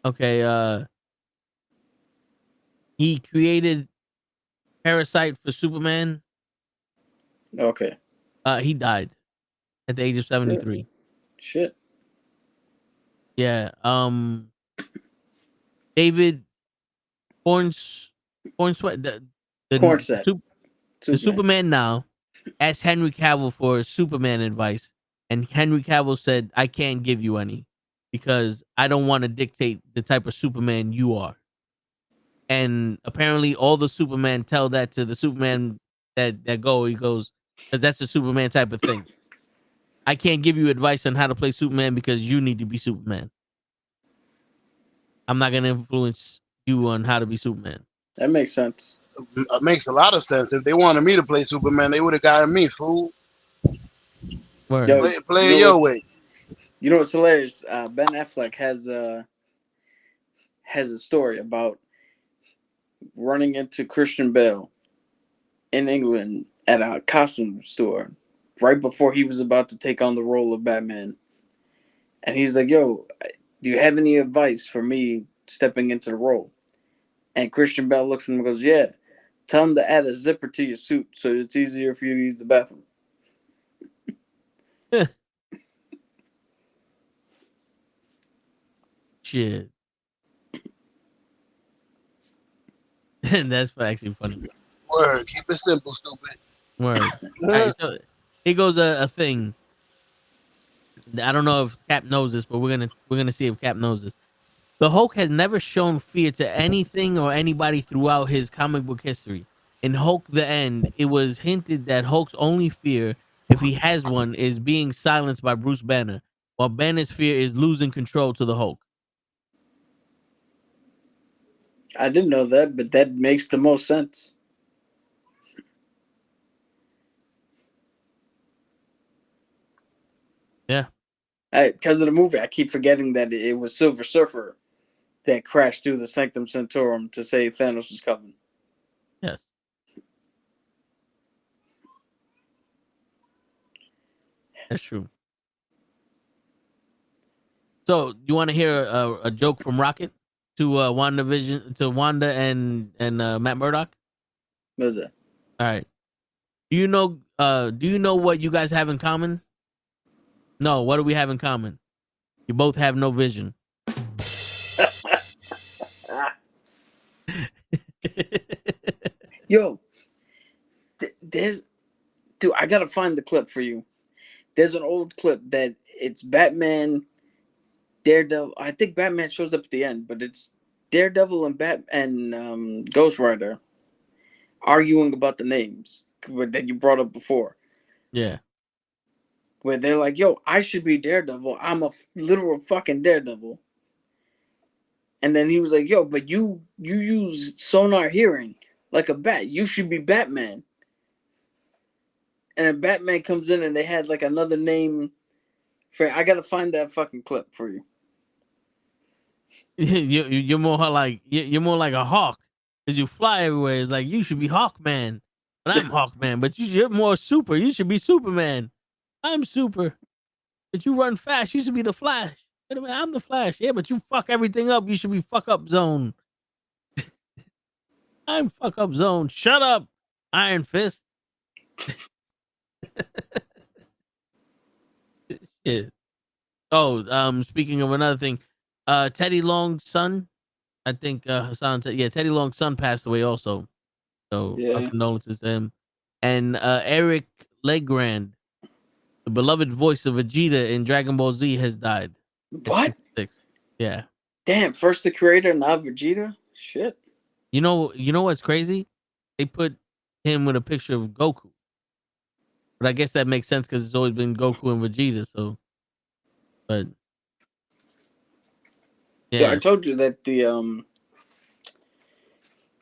Okay. He created Parasite for Superman. Okay. He died at the age of 73. Shit. Yeah. David Cornsweat, Cornset. the Superman now asked Henry Cavill for Superman advice, and Henry Cavill said, "I can't give you any because I don't want to dictate the type of Superman you are." And apparently, all the Superman tell that to the Superman that go. He goes, "Because that's the Superman type of thing. I can't give you advice on how to play Superman because you need to be Superman. I'm not gonna influence you on how to be Superman." That makes sense. It makes a lot of sense. If they wanted me to play Superman, they would have gotten me, fool. Word. Yo, Play you it know your what, way. you know what's hilarious? Ben Affleck has a story about running into Christian Bale in England at a costume store right before he was about to take on the role of Batman. And he's like, "Yo, do you have any advice for me stepping into the role?" And Christian Bale looks at him and goes, "Yeah, tell him to add a zipper to your suit so it's easier for you to use the bathroom." Shit. And that's actually funny. Word. Keep it simple, stupid. Word. All right, so here goes a thing. I don't know if Cap knows this, but we're gonna see if Cap knows this. The Hulk has never shown fear to anything or anybody throughout his comic book history. In Hulk the End, it was hinted that Hulk's only fear if he has one, is being silenced by Bruce Banner, while Banner's fear is losing control to the Hulk. I didn't know that, but that makes the most sense. Yeah. Because of the movie, I keep forgetting that it was Silver Surfer that crashed through the Sanctum Sanctorum to say Thanos was coming. Yes. That's true. So, you want to hear a joke from Rocket to WandaVision, to Wanda and Matt Murdock? What was that? All right. Do you know what you guys have in common? No, what do we have in common? You both have no vision. Yo, there's, dude, I gotta find the clip for you. There's an old clip that it's Batman, Daredevil. I think Batman shows up at the end, but it's Daredevil and Ghost Rider arguing about the names that you brought up before. Yeah. Where they're like, "Yo, I should be Daredevil. I'm a literal fucking Daredevil." And then he was like, "Yo, but you use sonar hearing like a bat. You should be Batman." And then Batman comes in and they had like another name for. I gotta find that fucking clip for you. You're more like you're more like a hawk because you fly everywhere. It's like you should be Hawkman, but I'm Hawkman. But you're more super. You should be Superman. I'm super, but you run fast. You should be the Flash. Wait a minute, I'm the Flash. Yeah, but you fuck everything up. You should be fuck up zone. I'm fuck up zone. Shut up, Iron Fist. Shit. Oh, speaking of another thing, Teddy Long's son. I think Hassan. Teddy Long's son passed away also. So our Yeah. condolences to him. And Eric Legrand, the beloved voice of Vegeta in Dragon Ball Z, has died at What? 66. Yeah. Damn, first the creator, now Vegeta? Shit. You know what's crazy? They put him with a picture of Goku. But I guess that makes sense because it's always been Goku and Vegeta. So, but Yeah, I yeah, told you that the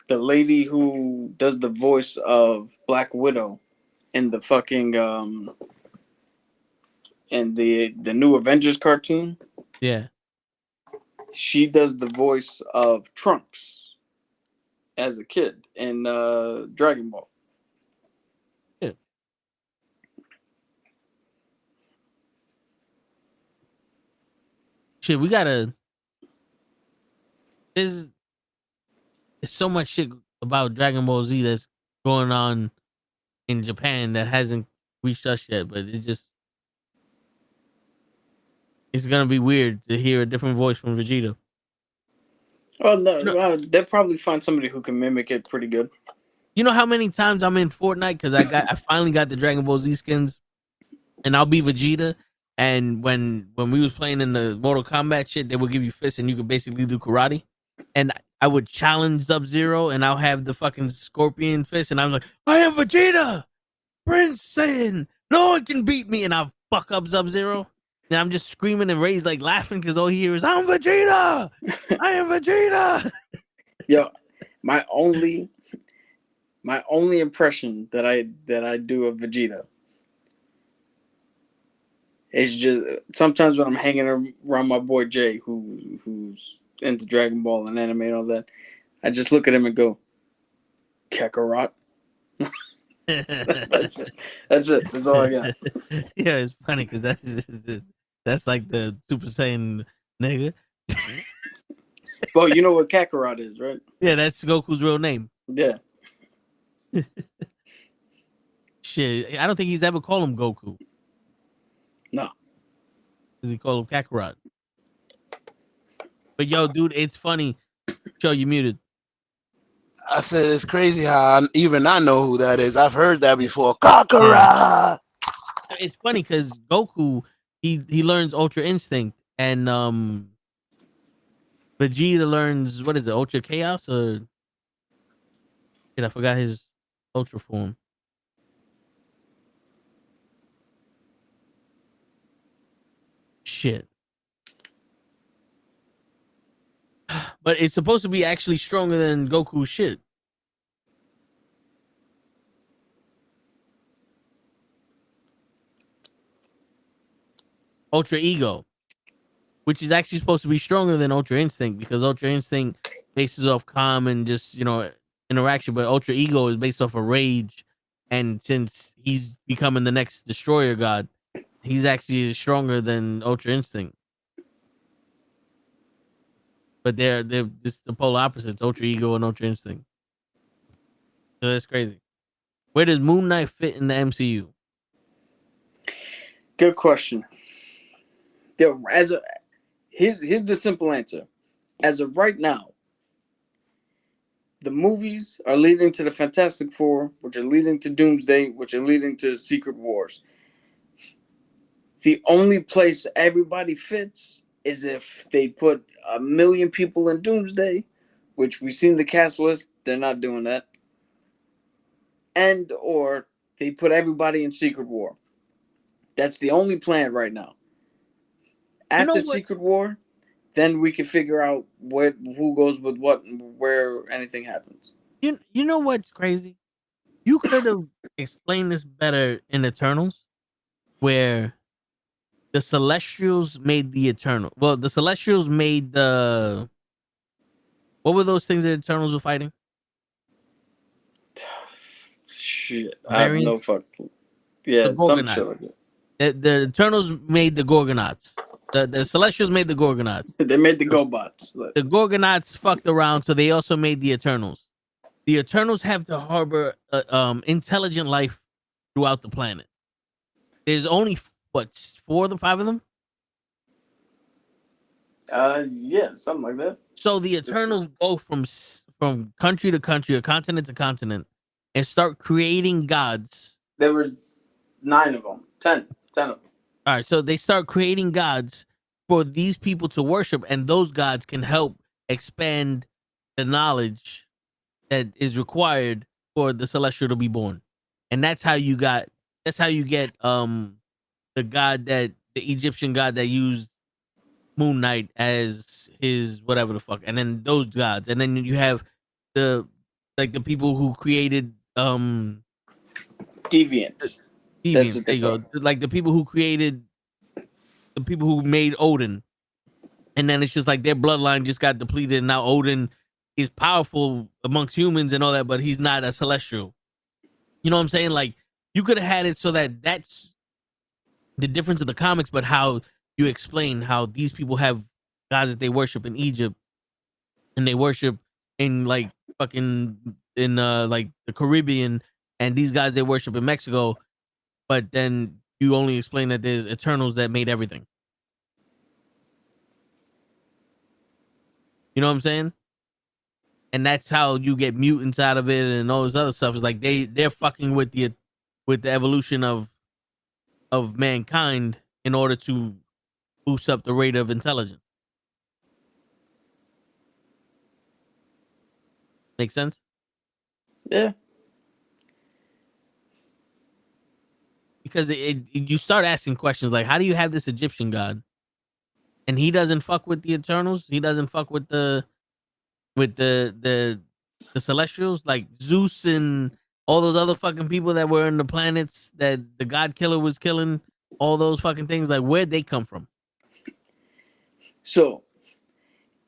lady who does the voice of Black Widow in the fucking in the new Avengers cartoon, yeah. she does the voice of Trunks as a kid in Dragon Ball. Yeah. Shit, we gotta. There's so much shit about Dragon Ball Z that's going on in Japan that hasn't reached us yet, but it's gonna be weird to hear a different voice from Vegeta. Oh no, You know, they'll probably find somebody who can mimic it pretty good. you know how many times I'm in Fortnite because I finally got the Dragon Ball Z skins, and I'll be Vegeta. And when we was playing in the Mortal Kombat shit, they would give you fists and you could basically do karate. And I would challenge Sub Zero, and I'll have the fucking scorpion fist, and I'm like, I am Vegeta, Prince Saiyan, no one can beat me, and I'll fuck up Sub Zero. And I'm just screaming and Ray's like laughing because all he hears is, I'm Vegeta, I am Vegeta. Yo, my only impression that I do of Vegeta is just sometimes when I'm hanging around my boy Jay, who's into Dragon Ball and anime and all that, I just look at him and go, Kakarot. That's it. That's all I got. Yeah, it's funny because that's like the Super Saiyan nigga. Well, you know what Kakarot is, right? Yeah, that's Goku's real name. Yeah. Shit, I don't think he's ever called him Goku. No. Because he called him Kakarot. But yo, dude, it's funny. Joe, you muted. I said it's crazy how even I know who that is. I've heard that before. Kakara. It's funny because Goku, he learns Ultra Instinct, and Vegeta learns, what is it, Ultra Chaos, or shit, I forgot his Ultra form. shit. But it's supposed to be actually stronger than Goku's shit. Ultra Ego, which is actually supposed to be stronger than Ultra Instinct because Ultra Instinct bases off calm and just, interaction, but Ultra Ego is based off of rage. And since he's becoming the next destroyer god, he's actually stronger than Ultra Instinct. But they're just the polar opposites, Ultra Ego and Ultra Instinct. So that's crazy. Where does Moon Knight fit in the MCU? Good question. Here's the simple answer. As of right now, the movies are leading to the Fantastic Four, which are leading to Doomsday, which are leading to Secret Wars. The only place everybody fits is if they put 1 million people in Doomsday, which we've seen the cast list. They're not doing that. And or they put everybody in Secret War. That's the only plan right now. After Secret War, then we can figure out who goes with what and where anything happens. You know what's crazy? You could have explained this better in Eternals, where the Celestials made the Eternal. Well, the Celestials made the. What were those things that Eternals were fighting? Shit, I have no fuck. Yeah, some shit like that. The Eternals made the Gorgonauts. The Celestials made the Gorgonauts. They made the GoBots. The Gorgonauts fucked around, so they also made the Eternals. The Eternals have to harbor intelligent life throughout the planet. There's only 4 of them, 5 of them. Yeah, something like that. So the Eternals go from country to country, or continent to continent, and start creating gods. There were 9 of them, 10 of them. All right, so they start creating gods for these people to worship, and those gods can help expand the knowledge that is required for the Celestial to be born. And that's how you get the god, that the Egyptian god that used Moon Knight as his whatever the fuck, and then those gods, and then you have the people who created Deviants. There you go. Like the people who made Odin, and then it's just like their bloodline just got depleted, and now Odin is powerful amongst humans and all that, but he's not a celestial. You know what I'm saying? Like, you could have had it so that's the difference of the comics, but how you explain how these people have gods that they worship in Egypt, and they worship in like fucking in like the Caribbean, and these guys they worship in Mexico, but then you only explain that there's Eternals that made everything. You know what I'm saying? And that's how you get mutants out of it and all this other stuff. Is like they're fucking with the evolution of mankind in order to boost up the rate of intelligence. Make sense? Yeah. Because you start asking questions like, how do you have this Egyptian god, and he doesn't fuck with the Eternals? He doesn't fuck with the Celestials, like Zeus and all those other fucking people that were in the planets that the God Killer was killing. All those fucking things, like, where'd they come from? So,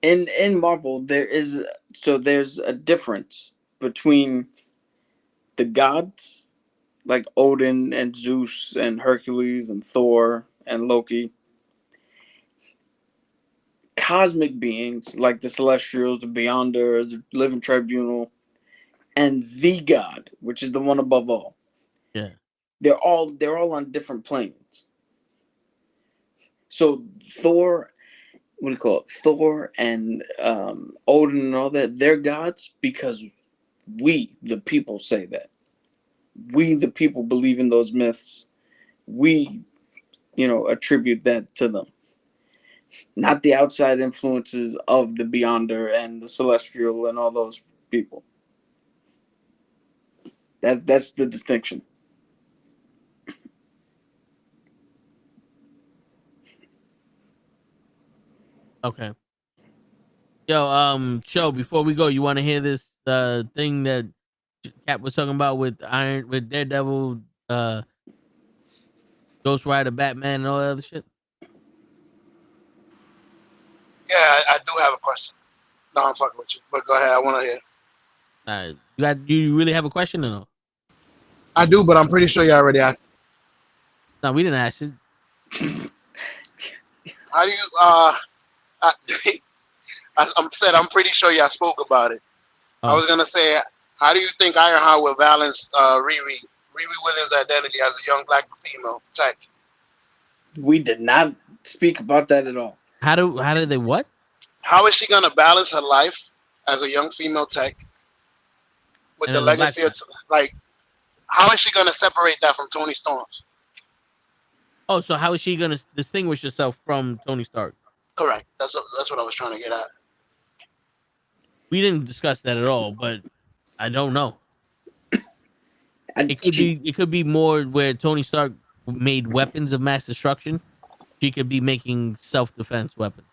in Marvel, there's a difference between the gods, like Odin and Zeus and Hercules and Thor and Loki. Cosmic beings like the Celestials, the Beyonder, the Living Tribunal, and the God, which is the one above all. Yeah. They're all on different planes. So Thor, what do you call it? Thor and Odin and all that, they're gods because we, the people, say that. We, the people, believe in those myths. We, attribute that to them. Not the outside influences of the Beyonder and the Celestial and all those people. That's the distinction. Okay. Yo, show, before we go, you want to hear this thing that Cap was talking about with Daredevil, Ghost Rider, Batman, and all that other shit? Yeah, I do have a question. No, I'm fucking with you, but go ahead. I want to hear. You really have a question or no? I do, but I'm pretty sure you already asked. No, we didn't ask it. How do you? I'm pretty sure y'all spoke about it. I was gonna say, how do you think Ironheart will balance Riri Williams' identity as a young black female tech? We did not speak about that at all. How did they what? How is she gonna balance her life as a young female tech with And the as a black legacy of like? How is she gonna separate that from Tony Storm? Oh, so how is she gonna distinguish herself from Tony Stark? Correct. That's what I was trying to get at. We didn't discuss that at all, but I don't know. It could be more where Tony Stark made weapons of mass destruction. She could be making self-defense weapons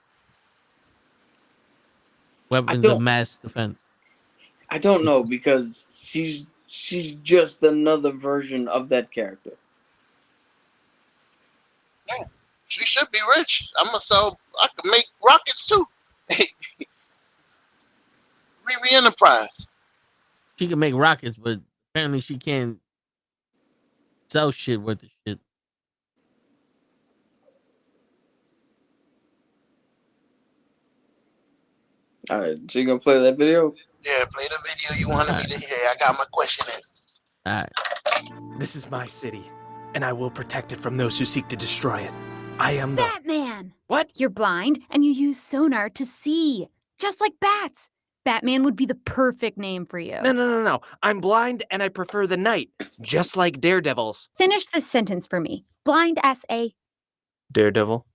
of mass defense. I don't know, because she's just another version of that character. Yeah. She should be rich. I could make rockets too. Riri Enterprise. She can make rockets, but apparently she can't sell shit worth of shit. All right, so you gonna play that video? Yeah, play the video you wanted me to hear. I got my question in. All right. This is my city, and I will protect it from those who seek to destroy it. I am the... Batman! What? You're blind, and you use sonar to see. Just like bats. Batman would be the perfect name for you. No. I'm blind, and I prefer the night. Just like daredevils. Finish this sentence for me. Blind as a... Daredevil?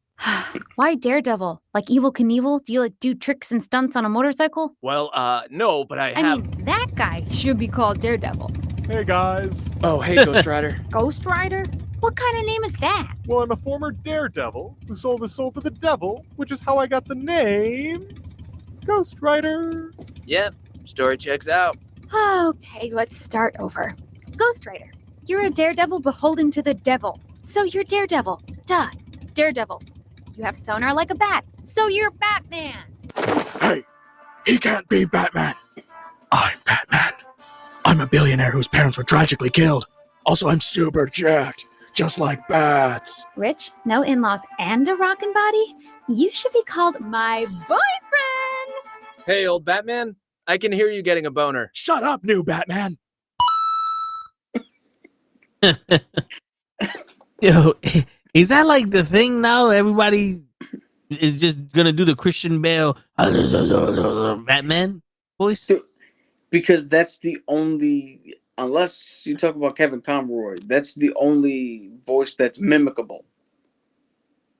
Why Daredevil? Like Evel Knievel? Do you do tricks and stunts on a motorcycle? Well, no, but I mean, that guy should be called Daredevil. Hey, guys. Oh, hey, Ghost Rider. Ghost Rider? What kind of name is that? Well, I'm a former daredevil who sold his soul to the devil, which is how I got the name Ghost Rider. Yep, story checks out. Okay, let's start over. Ghost Rider, you're a daredevil beholden to the devil. So you're Daredevil. Duh. Daredevil. You have sonar like a bat. So you're Batman. Hey, he can't be Batman. I'm Batman. I'm a billionaire whose parents were tragically killed. Also, I'm super jacked, just like bats. Rich, no in-laws, and a rockin' body? You should be called my boyfriend. Hey, old Batman. I can hear you getting a boner. Shut up, new Batman. Yo, is that like the thing now? Everybody is just gonna do the Christian Bale Batman voice? Because that's the only, unless you talk about Kevin Conroy, that's the only voice that's mimicable.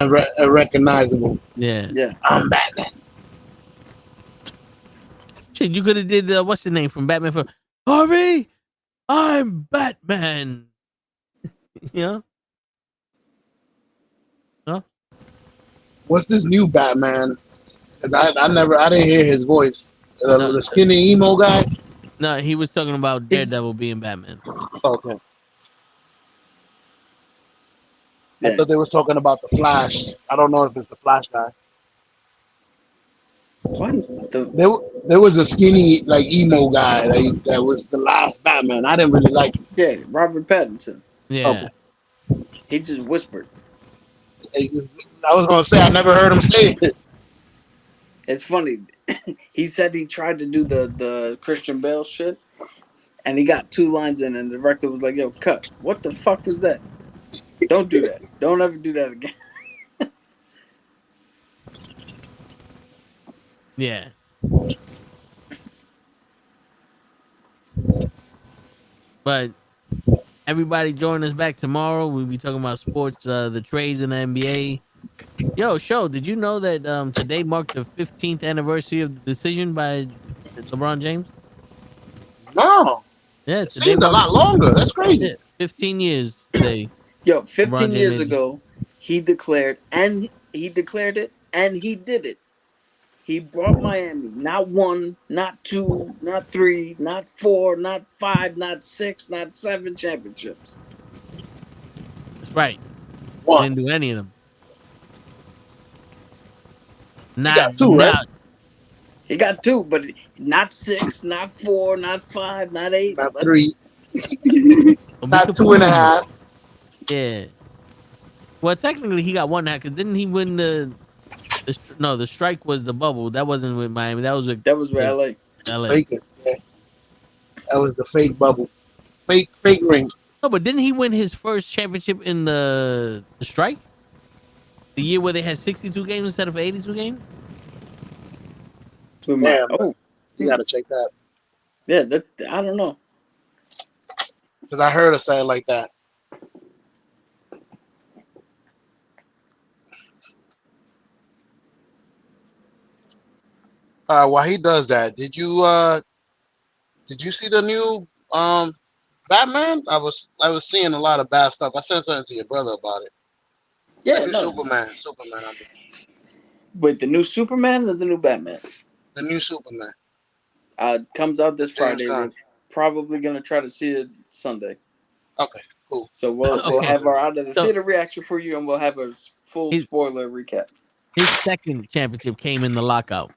Recognizable. Yeah. I'm Batman. Shit, you could have did what's the name from Batman for Harvey? I'm Batman. Yeah. Huh? What's this new Batman? I didn't hear his voice. The skinny emo guy. No, he was talking about Daredevil being Batman. Okay. I thought they was talking about the Flash. I don't know if it's the Flash guy. What? There was a skinny emo guy that was the last Batman. I didn't really like him. Yeah, Robert Pattinson. Yeah. Okay. He just whispered. I was gonna say I never heard him say it. It's funny. He said he tried to do the Christian Bale shit, and he got 2 lines in, and the director was like, "Yo, cut! What the fuck was that? Don't do that. Don't ever do that again." Yeah. But everybody join us back tomorrow. We'll be talking about sports, the trades in the NBA. Yo, show, did you know that today marked the 15th anniversary of the decision by LeBron James? No. Yeah, it seemed a lot longer. That's crazy. Yeah, 15 years today. Yo, 15 years ago, he declared it, and he did it. He brought Miami not 1, not 2, not 3, not 4, not 5, not 6, not 7 championships. That's right. One. Didn't do any of them. He got 2, right? He got 2, but not 6, not 4, not 5, not 8, not 3, not 2.5. Yeah. Well, technically, he got 1 now because didn't he win the strike was the bubble. That wasn't with Miami. That was with LA. LA. Fake it, yeah. That was the fake bubble. Fake ring. No, but didn't he win his first championship in the strike? The year where they had 62 games instead of 82 games? Damn, you gotta check that. Yeah, I don't know. Because I heard her say it like that. While he does that, did you see the new Batman? I was seeing a lot of bad stuff. I said something to your brother about it. Yeah, the new no. Superman. Wait, the new Superman or the new Batman? The new Superman. Comes out this James Friday. Gunn. We're probably gonna try to see it Sunday. Okay, cool. So we'll have our out of the theater reaction for you, and we'll have a full spoiler recap. His second championship came in the lockout.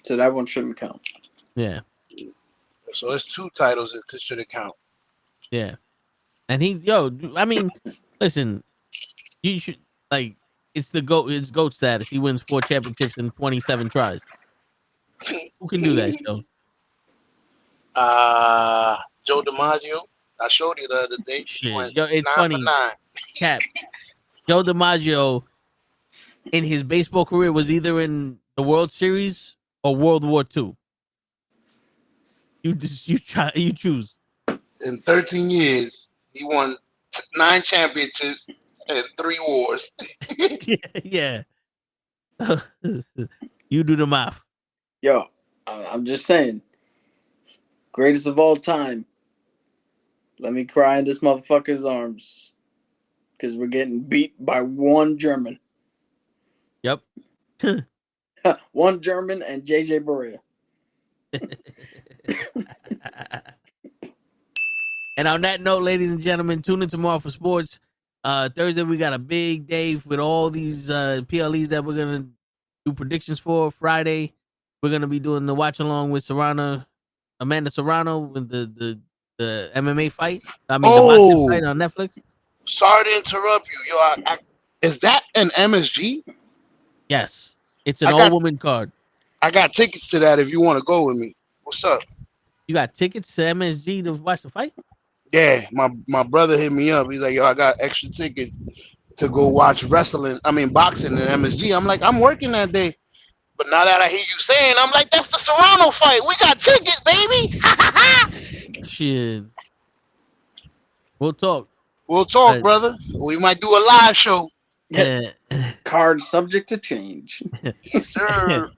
So that one shouldn't count. Yeah. So it's 2 titles that should count. Yeah. And I mean, listen, you should it's GOAT status. He wins 4 championships in 27 tries. Who can do that, Joe? Joe DiMaggio. I showed you the other day. Shit. Yo, it's 9 funny. for 9. Cap. Joe DiMaggio in his baseball career was either in the World Series or World War II. You choose. In 13 years, he won 9 championships and 3 wars. Yeah. You do the math. Yo, I'm just saying, greatest of all time. Let me cry in this motherfucker's arms because we're getting beat by 1 German. Yep. 1 German and JJ Barea. And on that note, ladies and gentlemen, tune in tomorrow for sports. Thursday, we got a big day with all these PLEs that we're going to do predictions for. Friday, we're going to be doing the watch along with Amanda Serrano with the MMA fight. I mean, the boxing fight on Netflix. Sorry to interrupt you. Yo, is that an MSG? Yes. It's an all-woman card. I got tickets to that if you want to go with me. What's up? You got tickets to MSG to watch the fight? Yeah, my brother hit me up. He's like, yo, I got extra tickets to go watch boxing in MSG. I'm like, I'm working that day. But now that I hear you saying, I'm like, that's the Serrano fight. We got tickets, baby. Shit. We'll talk. We'll talk, brother. We might do a live show. Card subject to change. Yes, sir.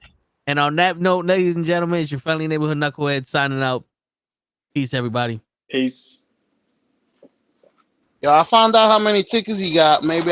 And on that note, ladies and gentlemen, it's your friendly neighborhood knucklehead signing out. Peace, everybody. Peace. Yo, I found out how many tickets he got. Maybe